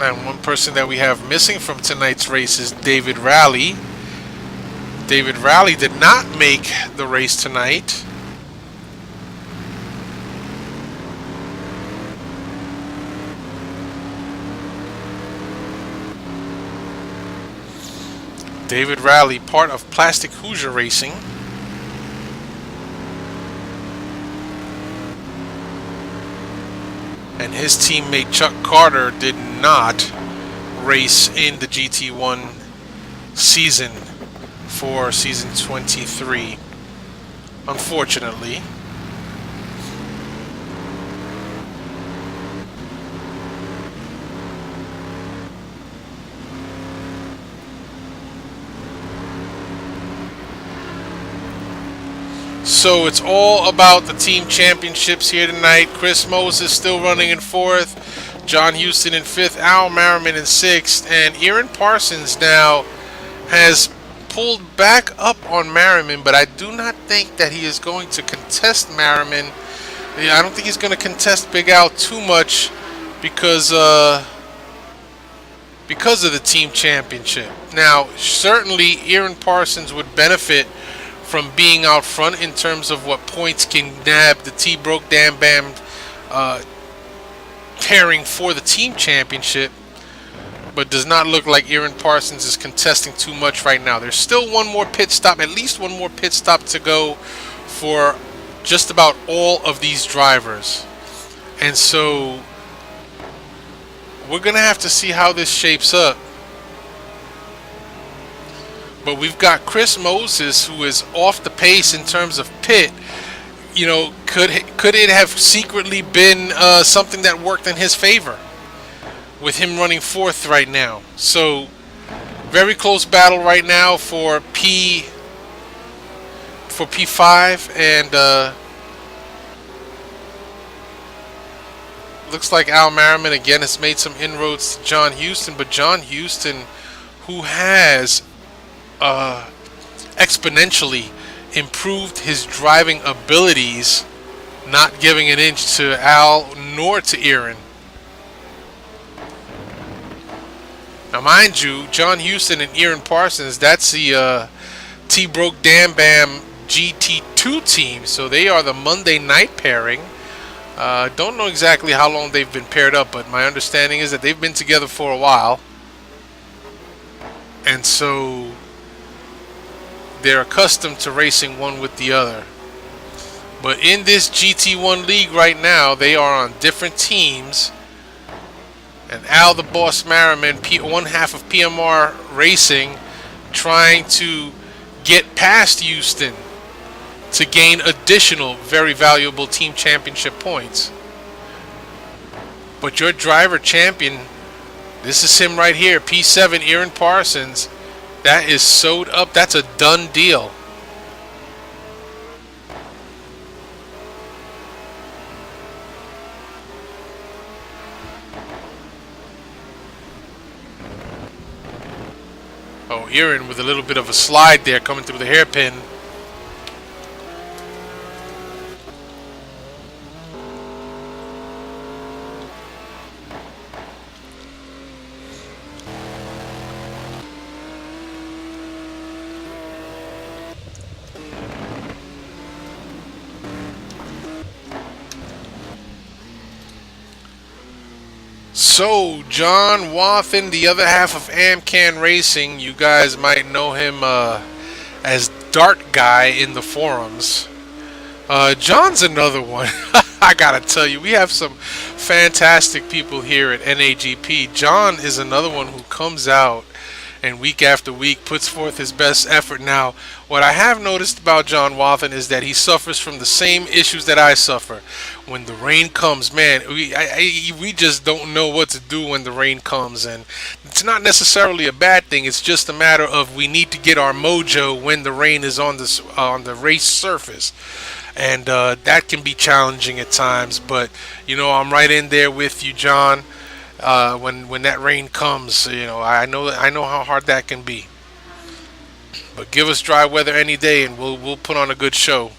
And one person that we have missing from tonight's race is David Rowley. David Rowley did not make the race tonight. David Rowley, part of Plastic Hoosier Racing. And his teammate Chuck Carter did not race in the GT1 season for season 23, unfortunately. So it's all about the team championships here tonight. Chris Moses still running in fourth, John Houston in fifth, Al Merriman in sixth, and Aaron Parsons now has pulled back up on Merriman, but I do not think that he is going to contest Merriman. Yeah, I don't think he's going to contest Big Al too much because of the team championship. Now, certainly Aaron Parsons would benefit from being out front in terms of what points can nab the T Broke Damn Bam pairing for the team championship, but does not look like Aaron Parsons is contesting too much right now. There's still one more pit stop, at least one more pit stop to go for just about all of these drivers. And so we're going to have to see how this shapes up. But we've got Chris Moses, who is off the pace in terms of pit. You know, could it have secretly been something that worked in his favor with him running fourth right now? So very close battle right now for P5, and looks like Al Merriman again has made some inroads to John Houston, but John Houston, who has exponentially improved his driving abilities, not giving an inch to Al nor to Aaron. Now, mind you, John Houston and Aaron Parsons, that's the T Broke Damn Bam GT2 team, so they are the Monday night pairing. Don't know exactly how long they've been paired up, but my understanding is that they've been together for a while, and so they're accustomed to racing one with the other. But in this GT1 league right now, they are on different teams. And Al the Boss Merriman, one half of PMR Racing, trying to get past Houston to gain additional very valuable team championship points. But your driver champion, this is him right here, P7 Aaron Parsons. That is sewed up. That's a done deal. Oh, Aaron with a little bit of a slide there coming through the hairpin. So, John Wathen, the other half of Amcan Racing, you guys might know him as Dart Guy in the forums. John's another one. I gotta tell you, we have some fantastic people here at NAGP. John is another one who comes out and week after week puts forth his best effort. Now, what I have noticed about John Wathen is that he suffers from the same issues that I suffer. When the rain comes, man, we just don't know what to do when the rain comes, and it's not necessarily a bad thing. It's just a matter of we need to get our mojo when the rain is on the race surface, and that can be challenging at times. But you know, I'm right in there with you, John. When that rain comes, you know, I know how hard that can be. But give us dry weather any day, and we'll put on a good show.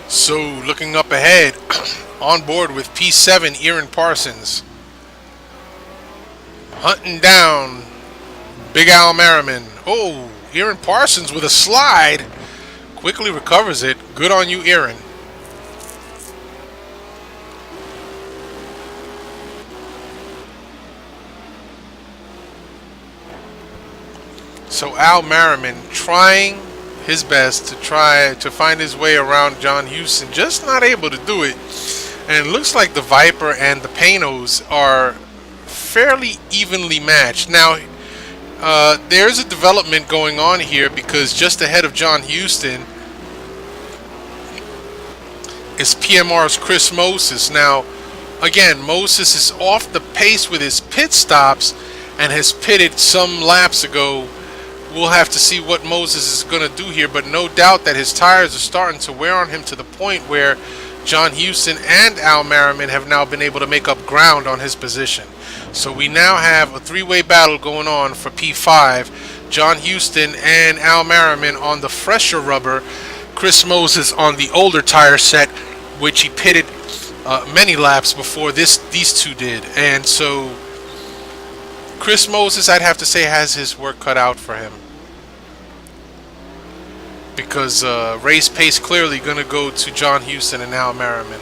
So, looking up ahead, on board with P7 Aaron Parsons, hunting down Big Al Merriman. Oh, Aaron Parsons with a slide, quickly recovers it. Good on you, Aaron. So Al Merriman trying his best to try to find his way around John Houston, just not able to do it. And it looks like the Viper and the Panos are fairly evenly matched. Now, there's a development going on here, because just ahead of John Houston is PMR's Chris Moses. Now, again, Moses is off the pace with his pit stops and has pitted some laps ago. We'll have to see what Moses is going to do here, but no doubt that his tires are starting to wear on him to the point where John Houston and Al Merriman have now been able to make up ground on his position. So we now have a three-way battle going on for P5. John Houston and Al Merriman on the fresher rubber, Chris Moses on the older tire set, which he pitted many laps before these two did. And so Chris Moses, I'd have to say, has his work cut out for him, because race pace clearly going to go to John Houston and Al Merriman.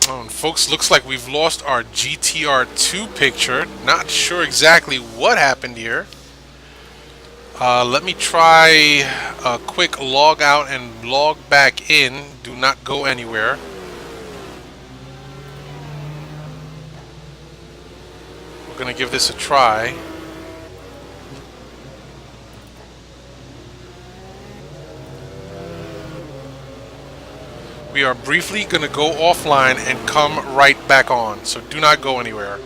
Oh, and folks, looks like we've lost our GTR2 picture. Not sure exactly what happened here. Let me try a quick log out and log back in. Do not go anywhere. We're going to give this a try. We are briefly going to go offline and come right back on, so do not go anywhere.